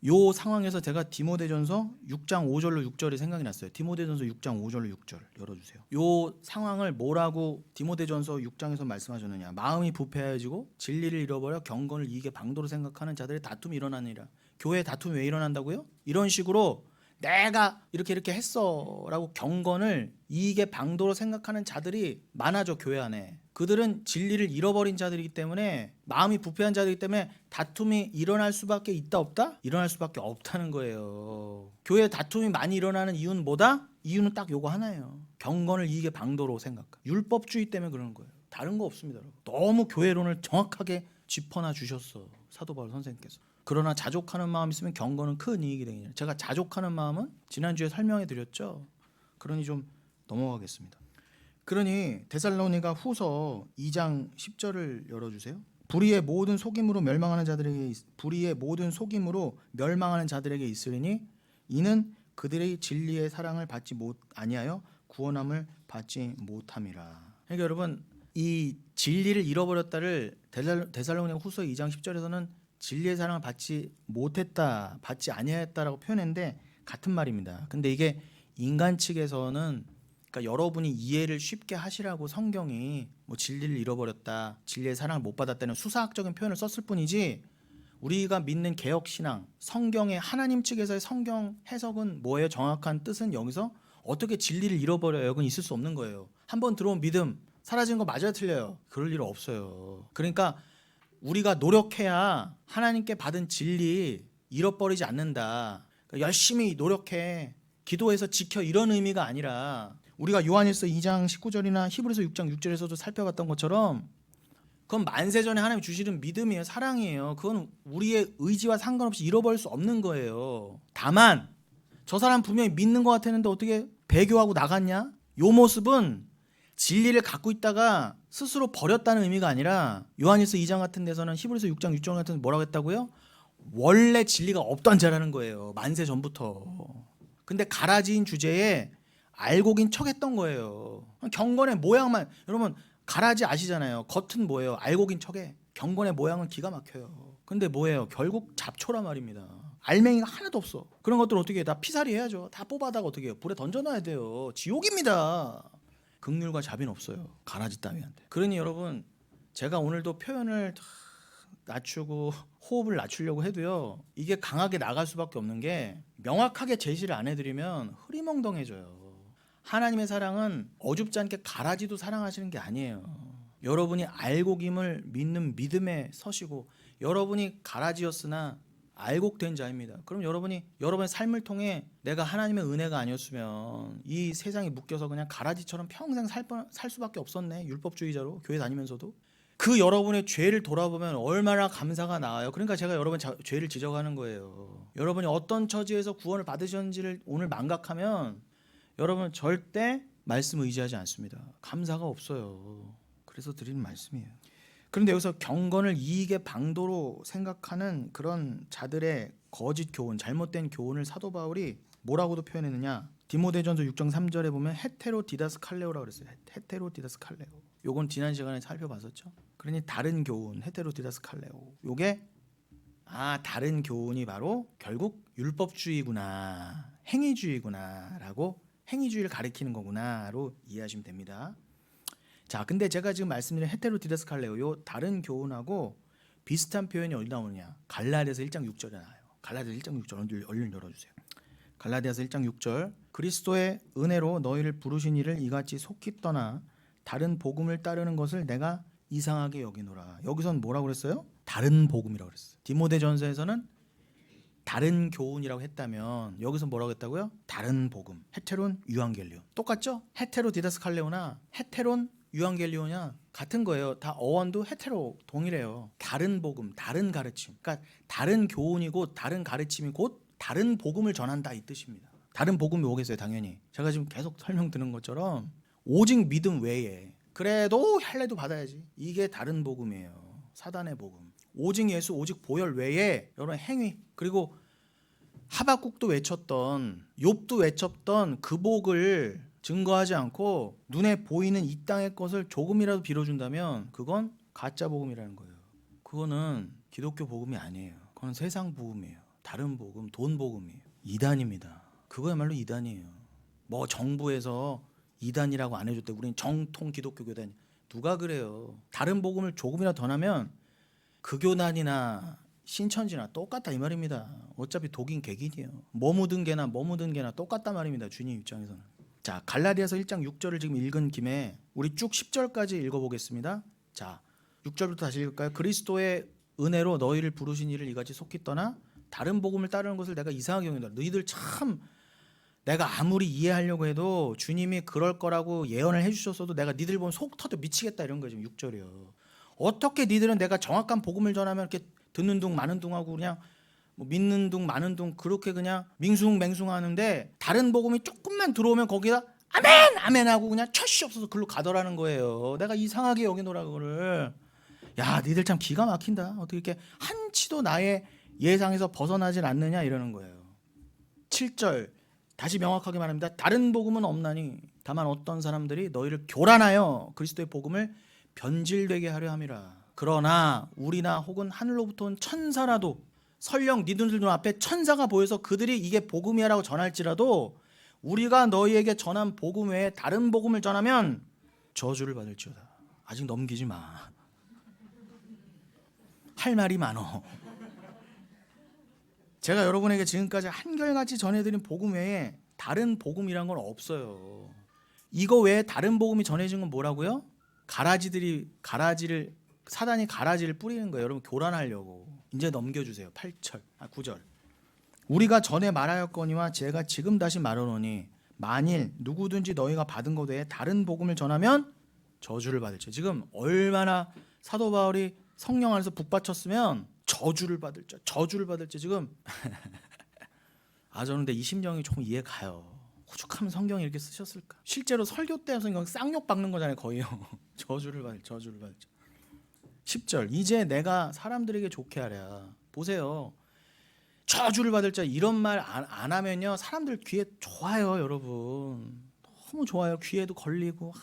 Speaker 1: 요 상황에서 제가 디모데전서 6장 5절로 6절이 생각이 났어요. 디모데전서 6장 5절로 6절 열어주세요. 요 상황을 뭐라고 디모데전서 6장에서 말씀하셨느냐. 마음이 부패하여지고 진리를 잃어버려 경건을 이익의 방도로 생각하는 자들의 다툼이 일어나느니라. 교회 다툼이 왜 일어난다고요? 이런 식으로 내가 이렇게 했어 라고 경건을 이익의 방도로 생각하는 자들이 많아져. 교회 안에 그들은 진리를 잃어버린 자들이기 때문에, 마음이 부패한 자들이기 때문에 다툼이 일어날 수밖에 있다 없다? 일어날 수밖에 없다는 거예요. 교회에 다툼이 많이 일어나는 이유는 뭐다? 이유는 딱 요거 하나예요. 경건을 이익의 방도로 생각하. 율법주의 때문에 그러는 거예요. 다른 거 없습니다. 여러분. 너무 교회론을 정확하게 짚어놔 주셨어 사도 바울 선생님께서. 그러나 자족하는 마음 있으면 경건은 큰 이익이 되느니라. 제가 자족하는 마음은 지난주에 설명해 드렸죠. 그러니 좀 넘어가겠습니다. 그러니 데살로니가 후서 2장 10절을 열어주세요. 불의의 모든 속임으로 멸망하는 자들에게 있으리니 이는 그들의 진리의 사랑을 받지 아니하여 구원함을 받지 못함이라. 그러니까 여러분 이 진리를 잃어버렸다를 데살로니가 후서 2장 10절에서는 진리의 사랑을 받지 못했다, 받지 아니하였다라고 표현했는데 같은 말입니다. 근데 이게 인간 측에서는 그러니까 여러분이 이해를 쉽게 하시라고 성경이 뭐 진리를 잃어버렸다, 진리의 사랑을 못 받았다는 수사학적인 표현을 썼을 뿐이지, 우리가 믿는 개혁신앙, 성경의 하나님 측에서의 성경 해석은 뭐예요? 정확한 뜻은 여기서 어떻게 진리를 잃어버려요? 이건 있을 수 없는 거예요. 한번 들어온 믿음 사라진 거 맞아요, 틀려요? 그럴 일 없어요. 그러니까 우리가 노력해야 하나님께 받은 진리 잃어버리지 않는다. 그러니까 열심히 노력해, 기도해서 지켜, 이런 의미가 아니라, 우리가 요한일서 2장 19절이나 히브리서 6장 6절에서도 살펴봤던 것처럼 그건 만세전에 하나님이 주시는 믿음이에요. 사랑이에요. 그건 우리의 의지와 상관없이 잃어버릴 수 없는 거예요. 다만 저 사람 분명히 믿는 것 같았는데 어떻게 배교하고 나갔냐? 요 모습은 진리를 갖고 있다가 스스로 버렸다는 의미가 아니라, 요한일서 2장 같은 데서는 히브리서 6장 6절 같은 데 뭐라고 했다고요? 원래 진리가 없던 자라는 거예요. 만세 전부터. 근데 가라지인 주제에 알고긴 척했던 거예요. 경건의 모양만, 여러분 가라지 아시잖아요. 겉은 뭐예요? 알고긴 척해. 경건의 모양은 기가 막혀요. 근데 뭐예요? 결국 잡초란 말입니다. 알맹이가 하나도 없어. 그런 것들 어떻게 해? 다 피살이 해야죠. 다 뽑아다가 어떻게 해요? 불에 던져놔야 돼요. 지옥입니다. 긍휼과 자비는 없어요. 가라지 따위한테. 그러니 여러분 제가 오늘도 표현을 낮추고 호흡을 낮추려고 해도요, 이게 강하게 나갈 수밖에 없는 게 명확하게 제시를 안 해드리면 흐리멍덩해져요. 하나님의 사랑은 어줍지 않게 가라지도 사랑하시는 게 아니에요. 여러분이 알고김을 믿는 믿음에 서시고, 여러분이 가라지였으나 알곡된 자입니다. 그럼 여러분의 삶을 통해 내가 하나님의 은혜가 아니었으면 이 세상에 묶여서 그냥 가라지처럼 평생 살 수밖에 없었네. 율법주의자로 교회 다니면서도. 그 여러분의 죄를 돌아보면 얼마나 감사가 나와요. 그러니까 제가 여러분 죄를 지적하는 거예요. 여러분이 어떤 처지에서 구원을 받으셨는지를 오늘 망각하면 여러분 절대 말씀 의지하지 않습니다. 감사가 없어요. 그래서 드리는 말씀이에요. 그런데 여기서 경건을 이익의 방도로 생각하는 그런 자들의 거짓 교훈, 잘못된 교훈을 사도 바울이 뭐라고도 표현했느냐? 디모데전서 6장 3절에 보면 헤테로디다스칼레오라고 그랬어요. 헤테로디다스칼레오. 요건 지난 시간에 살펴봤었죠. 그러니 다른 교훈, 헤테로디다스칼레오. 요게 다른 교훈이 바로 결국 율법주의구나, 행위주의구나라고, 행위주의를 가리키는 거구나로 이해하시면 됩니다. 자, 근데 제가 지금 말씀드린 헤테로디다스칼레오, 요 다른 교훈하고 비슷한 표현이 어디 나오느냐? 갈라디아서 1장 6절에 나와요. 갈라디아서 1장 6절 얼른 열어주세요. 갈라디아서 1장 6절. 그리스도의 은혜로 너희를 부르신 이를 이같이 속히 떠나 다른 복음을 따르는 것을 내가 이상하게 여기노라. 여기선 뭐라고 그랬어요? 다른 복음이라고 그랬어요. 디모데전서에서는 다른 교훈이라고 했다면 여기서 뭐라고 했다고요? 다른 복음. 헤테론 유앙겔리온. 똑같죠? 헤테로 디다스칼레오나 헤테론 유앙겔리오냐 같은 거예요. 다 어원도 헤테로 동일해요. 다른 복음, 다른 가르침. 그러니까 다른 교훈이고 다른 가르침이 곧 다른 복음을 전한다 이 뜻입니다. 다른 복음이 뭐겠어요? 당연히 제가 지금 계속 설명드린 것처럼 오직 믿음 외에 그래도 할례도 받아야지. 이게 다른 복음이에요. 사단의 복음. 오직 예수, 오직 보혈 외에 여러분 행위, 그리고 하박국도 외쳤던, 욥도 외쳤던 그 복을 증거하지 않고 눈에 보이는 이 땅의 것을 조금이라도 빌어준다면 그건 가짜 복음이라는 거예요. 그거는 기독교 복음이 아니에요. 그건 세상 복음이에요. 다른 복음, 돈 복음이에요. 이단입니다. 그거야말로 이단이에요. 뭐 정부에서 이단이라고 안 해줬대. 우리는 정통 기독교 교단. 누가 그래요? 다른 복음을 조금이라도 더 나면 그 교단이나 신천지나 똑같다 이 말입니다. 어차피 독인 개긴이에요. 뭐 묻은 개나 똑같단 말입니다. 주님 입장에서는. 자, 갈라디아서 1장 6절을 지금 읽은 김에 우리 쭉 10절까지 읽어보겠습니다. 자, 6절부터 다시 읽을까요? 그리스도의 은혜로 너희를 부르신 이를 이같이 속히 떠나 다른 복음을 따르는 것을 내가 이상하게 여긴다. 너희들 참 내가 아무리 이해하려고 해도 주님이 그럴 거라고 예언을 해주셨어도 내가 니들 보면 속 터져 미치겠다 이런 거예요. 6절이요. 어떻게 니들은 내가 정확한 복음을 전하면 이렇게 듣는 둥 마는 둥하고 그냥 뭐 믿는 둥 마는 둥 그렇게 그냥 밍숭맹숭하는데 다른 복음이 조금만 들어오면 거기다 아멘 아멘 하고 그냥 철시 없어서 글로 가더라는 거예요. 내가 이상하게 여기노라 그거를. 야, 니들 참 기가 막힌다. 어떻게 이렇게 한치도 나의 예상에서 벗어나질 않느냐 이러는 거예요. 7절 다시 명확하게 말합니다. 다른 복음은 없나니 다만 어떤 사람들이 너희를 교란하여 그리스도의 복음을 변질되게 하려 함이라. 그러나 우리나 혹은 하늘로부터 온 천사라도 설령 니들 눈앞에 천사가 보여서 그들이 이게 복음이라고 전할지라도 우리가 너희에게 전한 복음 외에 다른 복음을 전하면 저주를 받을지어다. 아직 넘기지 마. 할 말이 많어. 제가 여러분에게 지금까지 한결같이 전해드린 복음 외에 다른 복음이란 건 없어요. 이거 외에 다른 복음이 전해진 건 뭐라고요? 사단이 가라지를 뿌리는 거예요. 여러분 교란하려고. 이제 넘겨주세요. 9절. 우리가 전에 말하였거니와 제가 지금 다시 말하노니 만일 누구든지 너희가 받은 것 외에 다른 복음을 전하면 저주를 받을지. 지금 얼마나 사도 바울이 성령 안에서 북받쳤으면 저주를 받을지 지금 저는 근데 이 심정이 조금 이해가요. 오죽하면 성경이 이렇게 쓰셨을까? 실제로 설교 때 성경 쌍욕 박는 거잖아요 거의요. 저주를 받을지. 10절 이제 내가 사람들에게 좋게 하랴. 보세요. 저주를 받을 자 이런 말 안 하면요 사람들 귀에 좋아요. 여러분 너무 좋아요. 귀에도 걸리고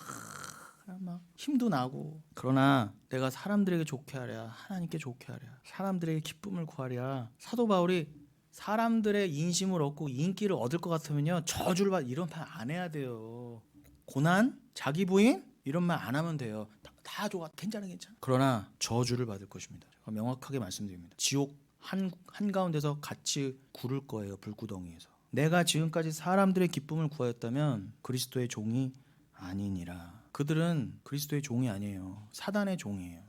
Speaker 1: 막 힘도 나고. 그러나 내가 사람들에게 좋게 하랴, 하나님께 좋게 하랴, 사람들에게 기쁨을 구하랴. 사도 바울이 사람들의 인심을 얻고 인기를 얻을 것 같으면요 저주를 받 이런 말 안 해야 돼요. 고난, 자기 부인 이런 말 안 하면 돼요. 다 좋아, 괜찮아. 그러나 저주를 받을 것입니다. 제가 명확하게 말씀드립니다. 지옥 한가운데서 같이 구를 거예요. 불구덩이에서. 내가 지금까지 사람들의 기쁨을 구하였다면 그리스도의 종이 아니니라. 그들은 그리스도의 종이 아니에요. 사단의 종이에요.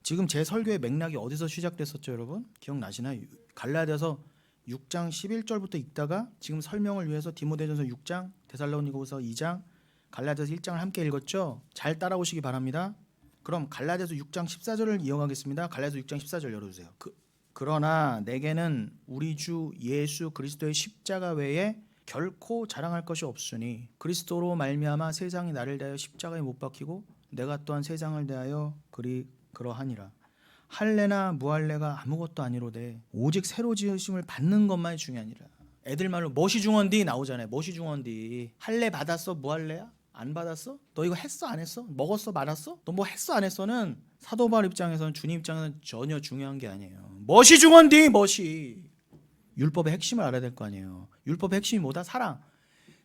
Speaker 1: 지금 제 설교의 맥락이 어디서 시작됐었죠, 여러분? 기억나시나요? 갈라디아서 6장 11절부터 읽다가 지금 설명을 위해서 디모데전서 6장, 데살로니가후서 2장, 갈라디아서 1장을 함께 읽었죠? 잘 따라오시기 바랍니다. 그럼 갈라디아서 6장 14절을 이어가겠습니다. 갈라디아서 6장 14절 열어주세요. 그러나 내게는 우리 주 예수 그리스도의 십자가 외에 결코 자랑할 것이 없으니 그리스도로 말미암아 세상이 나를 대하여 십자가에 못 박히고 내가 또한 세상을 대하여 그러하니라. 할례나 무할례가 아무것도 아니로되 오직 새로 지으심을 받는 것만이 중요하니라. 애들 말로 멋이 중원디 나오잖아요. 멋이 중원디. 할례 받았어? 무할례야? 안 받았어? 너 이거 했어? 안 했어? 먹었어? 말았어? 너 뭐 했어? 안 했어는 사도 바울 입장에서는 주님 입장에서는 전혀 중요한 게 아니에요. 멋이 중원디. 멋이. 율법의 핵심을 알아야 될 거 아니에요. 율법의 핵심이 뭐다? 사랑.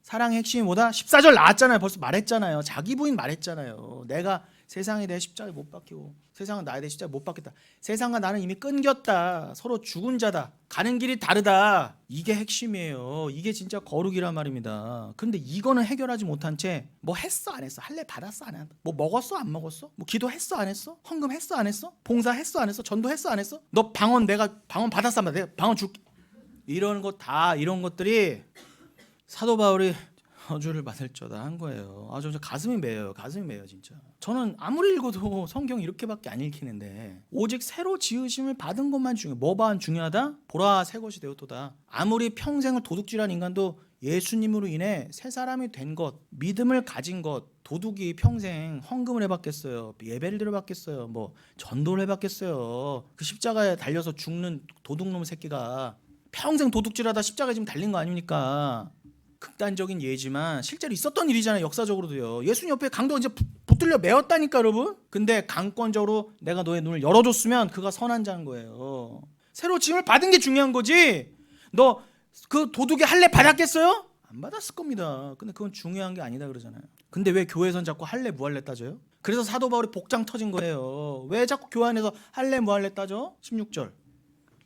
Speaker 1: 사랑의 핵심이 뭐다? 14절 나왔잖아요. 벌써 말했잖아요. 자기 부인 말했잖아요. 내가 세상에 대해 십자가에 못 박히고 세상은 나에 대해 십자가에 못 박혔다. 세상과 나는 이미 끊겼다. 서로 죽은 자다. 가는 길이 다르다. 이게 핵심이에요. 이게 진짜 거룩이란 말입니다. 근데 이거는 해결하지 못한 채 뭐 했어 안 했어? 할례 받았어 안 했어? 뭐 먹었어 안 먹었어? 뭐 기도했어 안 했어? 헌금 했어 안 했어? 봉사했어 안 했어? 전도했어 안 했어? 너 방언 내가 방언 받았어 안 받았어? 내가 방언 줄게. 이런 것 다 이런 것들이 사도 바울이 저주를 받을 저다 한 거예요. 저 가슴이 메어요. 가슴이 메어요 진짜. 저는 아무리 읽어도 성경 이렇게밖에 안 읽히는데 오직 새로 지으심을 받은 것만 중요해. 뭐만 중요하다? 보라 새 것이 되었도다. 아무리 평생을 도둑질한 인간도 예수님으로 인해 새 사람이 된 것, 믿음을 가진 것, 도둑이 평생 헌금을 해봤겠어요? 예배를 드려봤겠어요? 뭐 전도를 해봤겠어요? 그 십자가에 달려서 죽는 도둑놈 새끼가 평생 도둑질하다 십자가에 지금 달린 거 아닙니까? 극단적인 예지만 실제로 있었던 일이잖아요. 역사적으로도요. 예수님 옆에 강도가 이제 붙들려 매었다니까 여러분. 근데 강권적으로 내가 너의 눈을 열어줬으면 그가 선한 자인 거예요. 새로 지음을 받은 게 중요한 거지. 너 그 도둑이 할례 받았겠어요? 안 받았을 겁니다. 근데 그건 중요한 게 아니다 그러잖아요. 근데 왜 교회에선 자꾸 할례 무할례 따져요? 그래서 사도 바울이 복장 터진 거예요. 왜 자꾸 교회 안에서 할례 무할례 따져? 16절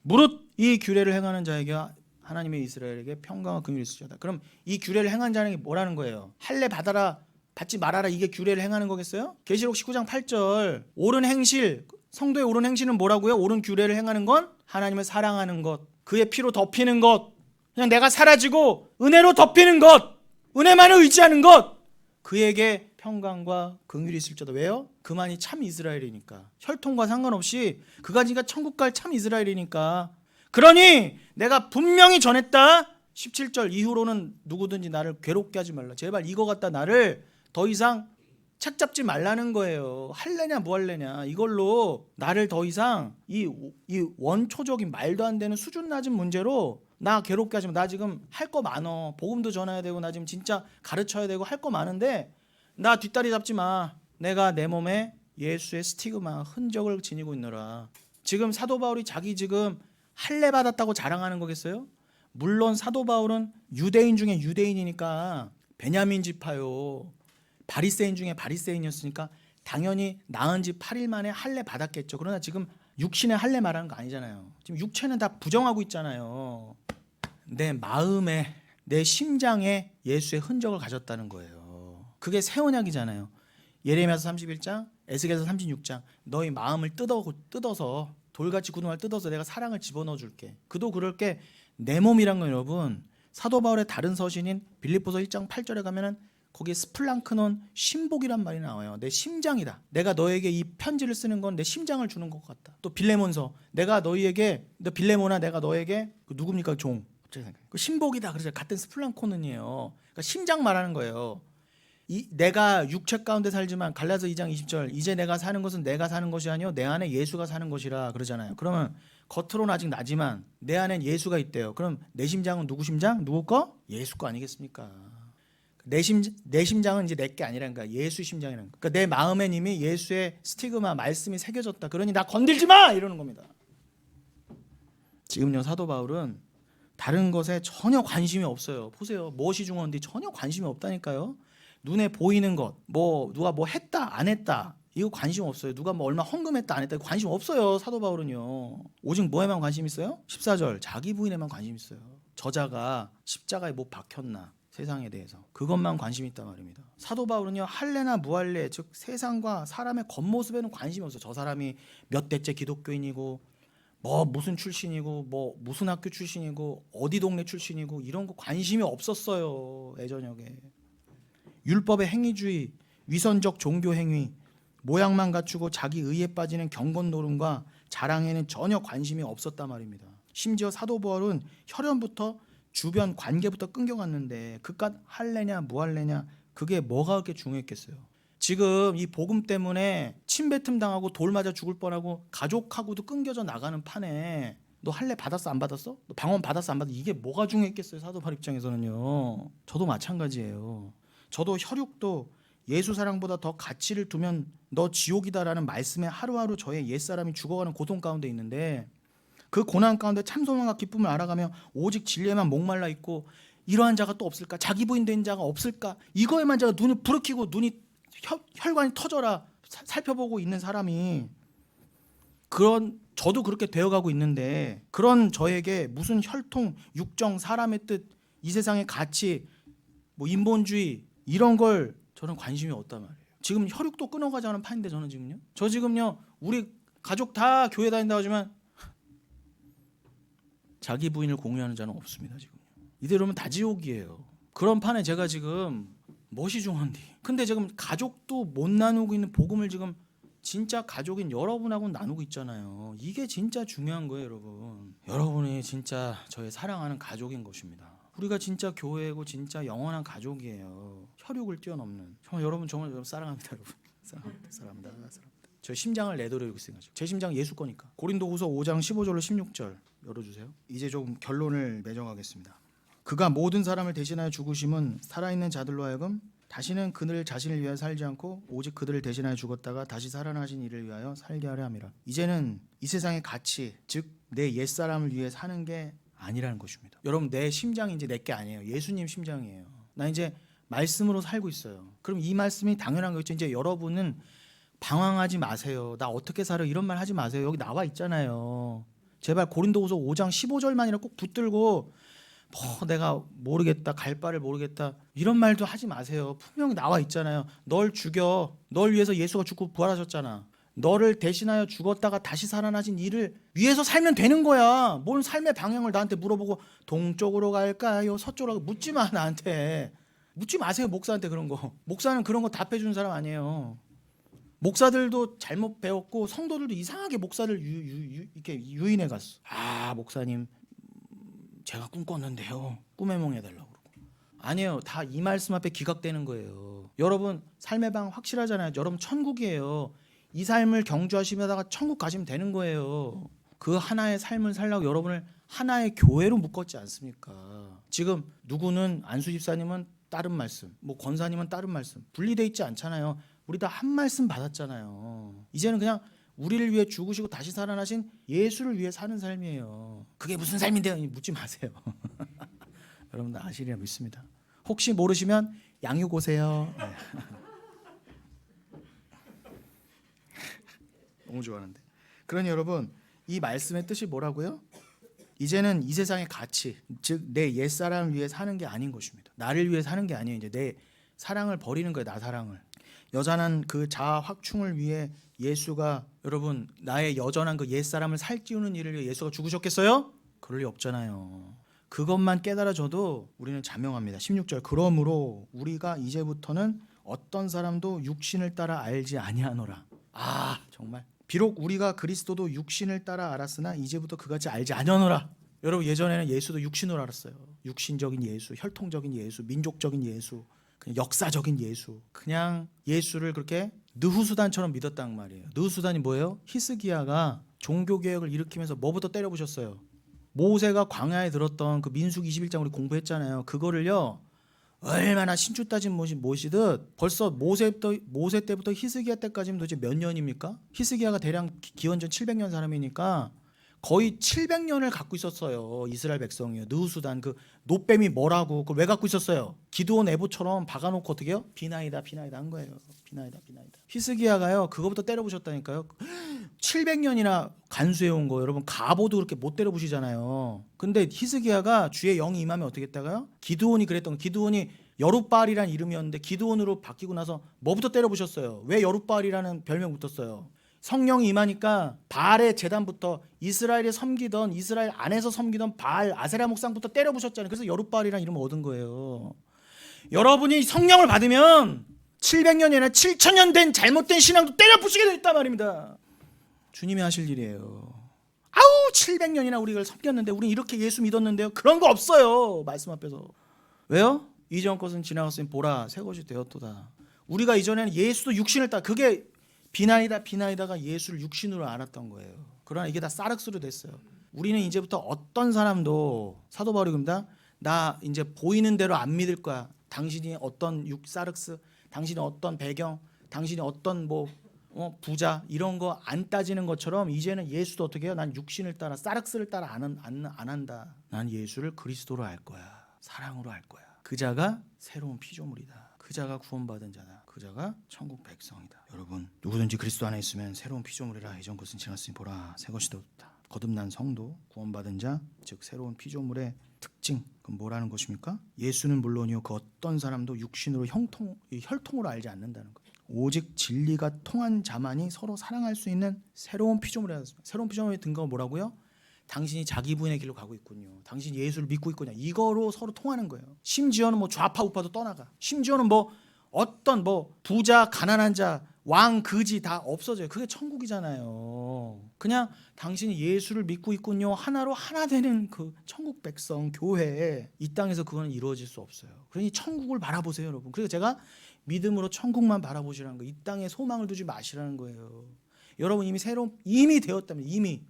Speaker 1: 무릇 이 규례를 행하는 자에게 하나님의 이스라엘에게 평강과 긍휼이 있으시다. 그럼 이 규례를 행한 자는 뭐라는 거예요? 할례 받아라 받지 말아라 이게 규례를 행하는 거겠어요? 계시록 19장 8절 옳은 행실 성도의 옳은 행실은 뭐라고요? 옳은 규례를 행하는 건 하나님을 사랑하는 것 그의 피로 덮이는 것 그냥 내가 사라지고 은혜로 덮이는 것 은혜만을 의지하는 것 그에게 평강과 긍휼이 있을지어다. 왜요? 그만이 참 이스라엘이니까. 혈통과 상관없이 그가 천국 갈 참 이스라엘이니까. 그러니 내가 분명히 전했다. 17절 이후로는 누구든지 나를 괴롭게 하지 말라. 제발 이거 갖다 나를 더 이상 책 잡지 말라는 거예요. 할래냐 무할래냐 이걸로 나를 더 이상 이 원초적인 말도 안 되는 수준 낮은 문제로 나 괴롭게 하지 마. 나 지금 할 거 많어. 복음도 전해야 되고 나 지금 진짜 가르쳐야 되고 할 거 많은데 나 뒷다리 잡지 마. 내가 내 몸에 예수의 스티그마 흔적을 지니고 있노라. 지금 사도 바울이 자기 지금 할례 받았다고 자랑하는 거겠어요? 물론 사도 바울은 유대인 중에 유대인이니까 베냐민 지파요. 바리새인 중에 바리새인이었으니까 당연히 나은 지 8일 만에 할례 받았겠죠. 그러나 지금 육신의 할례 말하는 거 아니잖아요. 지금 육체는 다 부정하고 있잖아요. 내 마음에 내 심장에 예수의 흔적을 가졌다는 거예요. 그게 새 언약이잖아요. 예레미야서 31장 에스겔서 36장 너희 마음을 뜯어서 돌같이 굳은 말 뜯어서 내가 사랑을 집어넣어 줄게. 그도 그럴 게 내 몸이란 건 여러분 사도 바울의 다른 서신인 빌립보서 1장 8절에 가면은 거기에 스플랑크논 신복이란 말이 나와요. 내 심장이다. 내가 너에게 이 편지를 쓰는 건 내 심장을 주는 것 같다. 또 빌레몬서 내가 너희에게 너 빌레몬아 내가 너에게 그 누굽니까 종 그 신복이다. 그래서 같은 스플랑코논이에요. 그러니까 심장 말하는 거예요. 내가 육체 가운데 살지만 갈라디아서 2장 20절 이제 내가 사는 것은 내가 사는 것이 아니요 내 안에 예수가 사는 것이라 그러잖아요. 그러면 겉으로는 아직 나지만 내 안엔 예수가 있대요. 그럼 내 심장은 누구 심장? 누구 거? 예수 거 아니겠습니까? 내 심장은 이제 내 게 아니라니까 예수 심장이라는 거. 그러니까 내 마음엔 이미 예수의 스티그마 말씀이 새겨졌다. 그러니 나 건들지 마 이러는 겁니다. 지금요 사도 바울은 다른 것에 전혀 관심이 없어요. 보세요. 무엇이 중요한데 전혀 관심이 없다니까요. 눈에 보이는 것, 뭐 누가 뭐 했다 안 했다 이거 관심 없어요. 누가 뭐 얼마 헌금했다 안 했다 관심 없어요. 사도 바울은요. 오직 뭐에만 관심 있어요? 14절 자기 부인에만 관심 있어요. 저자가 십자가에 못 박혔나 세상에 대해서 그것만 관심이 있단 말입니다. 사도 바울은요 할례나 무할례 즉 세상과 사람의 겉모습에는 관심이 없어요. 저 사람이 몇 대째 기독교인이고 뭐 무슨 출신이고 뭐 무슨 학교 출신이고 어디 동네 출신이고 이런 거 관심이 없었어요. 예전역에 율법의 행위주의, 위선적 종교 행위, 모양만 갖추고 자기 의에 빠지는 경건 노름과 자랑에는 전혀 관심이 없었단 말입니다. 심지어 사도 바울은 혈연부터 주변 관계부터 끊겨갔는데 그깟 할례냐 무할례냐 그게 뭐가 그렇게 중요했겠어요. 지금 이 복음 때문에 침뱉음 당하고 돌 맞아 죽을 뻔하고 가족하고도 끊겨져 나가는 판에 너 할례 받았어 안 받았어? 너 방언 받았어 안 받았어? 이게 뭐가 중요했겠어요. 사도 바울 입장에서는요. 저도 마찬가지예요. 저도 혈육도 예수 사랑보다 더 가치를 두면 너 지옥이다라는 말씀에 하루하루 저의 옛사람이 죽어가는 고통 가운데 있는데 그 고난 가운데 참소망과 기쁨을 알아가며 오직 진리에만 목말라 있고 이러한 자가 또 없을까? 자기 부인 된 자가 없을까? 이거에만 제가 눈을 부르키고 눈이 혈관이 터져라 살펴보고 있는 사람이 그런 저도 그렇게 되어가고 있는데 그런 저에게 무슨 혈통, 육정, 사람의 뜻, 이 세상의 가치, 뭐 인본주의 이런 걸 저는 관심이 없단 말이에요. 지금 혈육도 끊어가자는 판인데 저는 지금요. 저 지금요 우리 가족 다 교회 다닌다고 하지만 자기 부인을 공유하는 자는 없습니다. 지금 이대로면 다 지옥이에요. 그런 판에 제가 지금 멋이 중한디. 근데 지금 가족도 못 나누고 있는 복음을 지금 진짜 가족인 여러분하고 나누고 있잖아요. 이게 진짜 중요한 거예요, 여러분. 여러분이 진짜 저의 사랑하는 가족인 것입니다. 우리가 진짜 교회고 진짜 영원한 가족이에요. 혈육을 뛰어넘는. 정말 여러분 정말 사랑합니다, 여러분. 사랑합니다. 저 심장을 내도록 생각하죠. 제 심장 예수 거니까. 고린도후서 5장 15절로 16절 열어주세요. 이제 좀 결론을 맺어가겠습니다. 그가 모든 사람을 대신하여 죽으심은 살아있는 자들로 하여금 다시는 그들 자신을 위하여 살지 않고 오직 그들을 대신하여 죽었다가 다시 살아나신 이를 위하여 살게 하려 함이라. 이제는 이 세상의 가치 즉 내 옛사람을 위해 사는 게 아니라는 것입니다. 여러분 내 심장이 이제 내 게 아니에요. 예수님 심장이에요. 나 이제 말씀으로 살고 있어요. 그럼 이 말씀이 당연한 거겠죠. 이제 여러분은 방황하지 마세요. 나 어떻게 살아 이런 말 하지 마세요. 여기 나와 있잖아요. 제발 고린도후서 5장 15절만이라 꼭 붙들고 뭐 내가 모르겠다 갈 바를 모르겠다 이런 말도 하지 마세요. 분명히 나와 있잖아요. 널 죽여 널 위해서 예수가 죽고 부활하셨잖아. 너를 대신하여 죽었다가 다시 살아나신 이를 위해서 살면 되는 거야. 뭔 삶의 방향을 나한테 물어보고 동쪽으로 갈까요 서쪽으로 묻지 마. 나한테 묻지 마세요. 목사한테 그런 거. 목사는 그런 거 답해주는 사람 아니에요. 목사들도 잘못 배웠고 성도들도 이상하게 목사를 이렇게 유인해 갔어. 아 목사님 제가 꿈 꿨는데요. 꿈의 몽 해달라고 그러고. 아니에요. 다 이 말씀 앞에 기각되는 거예요. 여러분 삶의 방 확실하잖아요. 여러분 천국이에요. 이 삶을 경주하시다가 천국 가시면 되는 거예요. 그 하나의 삶을 살려고 여러분을 하나의 교회로 묶었지 않습니까? 지금 누구는 안수 집사님은 다른 말씀, 뭐 권사님은 다른 말씀 분리돼 있지 않잖아요. 우리 다 한 말씀 받았잖아요. 이제는 그냥 우리를 위해 죽으시고 다시 살아나신 예수를 위해 사는 삶이에요. 그게 무슨 삶인데요? 묻지 마세요. 여러분들 아시리라 믿습니다. 혹시 모르시면 양육 오세요. 네. 너무 좋아하는데. 그러니 여러분 이 말씀의 뜻이 뭐라고요? 이제는 이 세상의 가치, 즉 내 옛사람을 위해 사는 게 아닌 것입니다. 나를 위해 사는 게 아니에요. 이제 내 사랑을 버리는 거예요. 나 사랑을. 여전한 그 자아 확충을 위해 예수가 여러분 나의 여전한 그 옛사람을 살찌우는 일을 위해 예수가 죽으셨겠어요? 그럴 리 없잖아요. 그것만 깨달아져도 우리는 자명합니다. 16절 그러므로 우리가 이제부터는 어떤 사람도 육신을 따라 알지 아니하노라. 아 정말 비록 우리가 그리스도도 육신을 따라 알았으나 이제부터 그같이 알지 아니하노라. 여러분 예전에는 예수도 육신으로 알았어요. 육신적인 예수, 혈통적인 예수, 민족적인 예수, 그냥 역사적인 예수. 그냥 예수를 그렇게 느후수단처럼 믿었단 말이에요. 느후수단이 뭐예요? 히스기야가 종교개혁을 일으키면서 뭐부터 때려부셨어요? 모세가 광야에 들었던 그 민수기 21장 우리 공부했잖아요. 그거를요 얼마나 신주 따진 모시듯 벌써 모세 때부터 히스기야 때까지면 도대체 몇 년입니까? 히스기야가 대략 기원전 700년 사람이니까 거의 700년을 갖고 있었어요. 이스라엘 백성이요. 느후수단 그 노뱀이 뭐라고 그걸 왜 갖고 있었어요? 기드온 에봇처럼 박아놓고 어떻게 해요? 비나이다 한 거예요. 비나이다. 히스기야가요 그거부터 때려부셨다니까요. 700년이나 간수해온 거. 여러분 가보도 그렇게 못 때려부시잖아요. 근데 히스기야가 주의 영이 임하면 어떻게 했다가요? 기드온이 그랬던 거. 기드온이 여룻바알이란 이름이었는데 기드온으로 바뀌고 나서 뭐부터 때려부셨어요? 왜 여룻바알이라는 별명 붙었어요? 성령이 임하니까 바알의 제단부터 이스라엘에 섬기던 이스라엘 안에서 섬기던 바알 아세라 목상부터 때려부셨잖아요. 그래서 여룻바알이라는 이름을 얻은 거예요. 여러분이 성령을 받으면 700년이 아니라 7000년 된 잘못된 신앙도 때려부시게 돼 있단 말입니다. 주님이 하실 일이에요. 아우 700년이나 우리가 섬겼는데 우리 이렇게 예수 믿었는데요. 그런 거 없어요. 말씀 앞에서. 왜요? 이전 것은 지나갔으니 보라 새 것이 되었도다. 우리가 이전에는 예수도 육신을 따 그게 비나이다가 예수를 육신으로 알았던 거예요. 그러나 이게 다 사륵스로 됐어요. 우리는 이제부터 어떤 사람도 사도 바울입니다. 나 이제 보이는 대로 안 믿을 거야. 당신이 어떤 사륵스, 당신이 어떤 배경, 당신이 어떤 부자 이런 거 안 따지는 것처럼 이제는 예수도 어떻게 해요? 난 육신을 따라 사륵스를 따라 안 한다. 난 예수를 그리스도로 알 거야. 사랑으로 알 거야. 그 자가 새로운 피조물이다. 그 자가 구원받은 자다. 그 자가 천국 백성이다. 여러분 누구든지 그리스도 안에 있으면 새로운 피조물이라. 이전 것은 지났으니 보라 새 것이 되었다. 거듭난 성도, 구원받은 자, 즉 새로운 피조물의 특징, 그럼 뭐라는 것입니까? 예수는 물론이요 그 어떤 사람도 육신으로 혈통으로 알지 않는다는 거예요. 오직 진리가 통한 자만이 서로 사랑할 수 있는 새로운 피조물이라는 것입니다. 새로운 피조물의 근거가 뭐라고요? 당신이 자기 부인의 길로 가고 있군요. 당신이 예수를 믿고 있군요. 이거로 서로 통하는 거예요. 심지어는 좌파 우파도 떠나가. 심지어는 어떤 부자 가난한 자 왕 거지 다 없어져요. 그게 천국이잖아요. 그냥 당신이 예수를 믿고 있군요. 하나로 하나 되는 그 천국 백성 교회 이 땅에서 그건 이루어질 수 없어요. 그러니 천국을 바라보세요, 여러분. 그래서 제가 믿음으로 천국만 바라보시라는 거. 이 땅에 소망을 두지 마시라는 거예요. 여러분 이미 되었다면 이미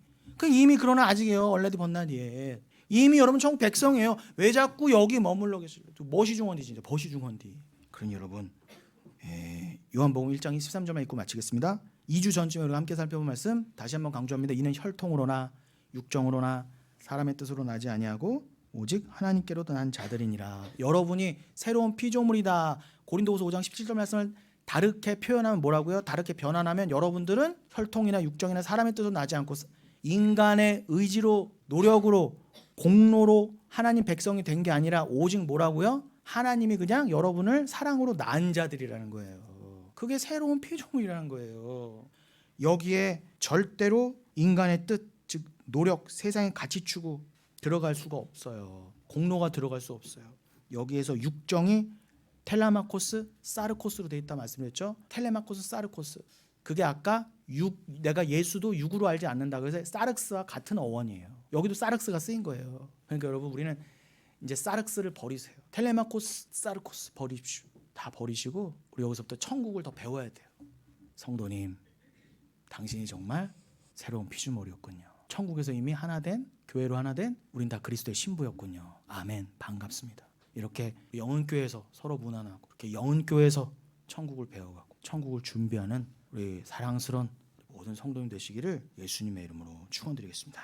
Speaker 1: 그러나 아직이요. 얼레디 번나디에 이미 여러분 천국 백성이에요. 왜 자꾸 여기 머물러 계실래요? 버시중헌디 진짜 버시중헌디. 그러니 여러분 요한복음 1장 13절만 읽고 마치겠습니다. 2주 전쯤에 우리가 함께 살펴본 말씀 다시 한번 강조합니다. 이는 혈통으로나 육정으로나 사람의 뜻으로 나지 아니하고 오직 하나님께로 난 자들이니라. 여러분이 새로운 피조물이다. 고린도후서 5장 17절 말씀을 다르게 표현하면 뭐라고요? 다르게 변환하면 여러분들은 혈통이나 육정이나 사람의 뜻으로 나지 않고 인간의 의지로 노력으로 공로로 하나님 백성이 된 게 아니라 오직 뭐라고요? 하나님이 그냥 여러분을 사랑으로 낳은 자들이라는 거예요. 그게 새로운 피조물이라는 거예요. 여기에 절대로 인간의 뜻, 즉 노력, 세상의 가치 추구 들어갈 수가 없어요. 공로가 들어갈 수 없어요. 여기에서 육정이 텔레마코스, 사르코스로 돼 있다 말씀드렸죠. 텔레마코스, 사르코스. 그게 아까 내가 예수도 육으로 알지 않는다. 그래서 사륵스와 같은 어원이에요. 여기도 사륵스가 쓰인 거예요. 그러니까 여러분 우리는 이제 사륵스를 버리세요. 텔레마코스, 사르코스 버리십시오. 다 버리시고 우리 여기서부터 천국을 더 배워야 돼요. 성도님, 당신이 정말 새로운 피조물이었군요. 천국에서 이미 하나 된, 교회로 하나 된 우린 다 그리스도의 신부였군요. 아멘. 반갑습니다. 이렇게 영은교회에서 서로 문안하고 이렇게 영은교회에서 천국을 배워가고 천국을 준비하는 우리 사랑스러운 모든 성도님 되시기를 예수님의 이름으로 축원드리겠습니다.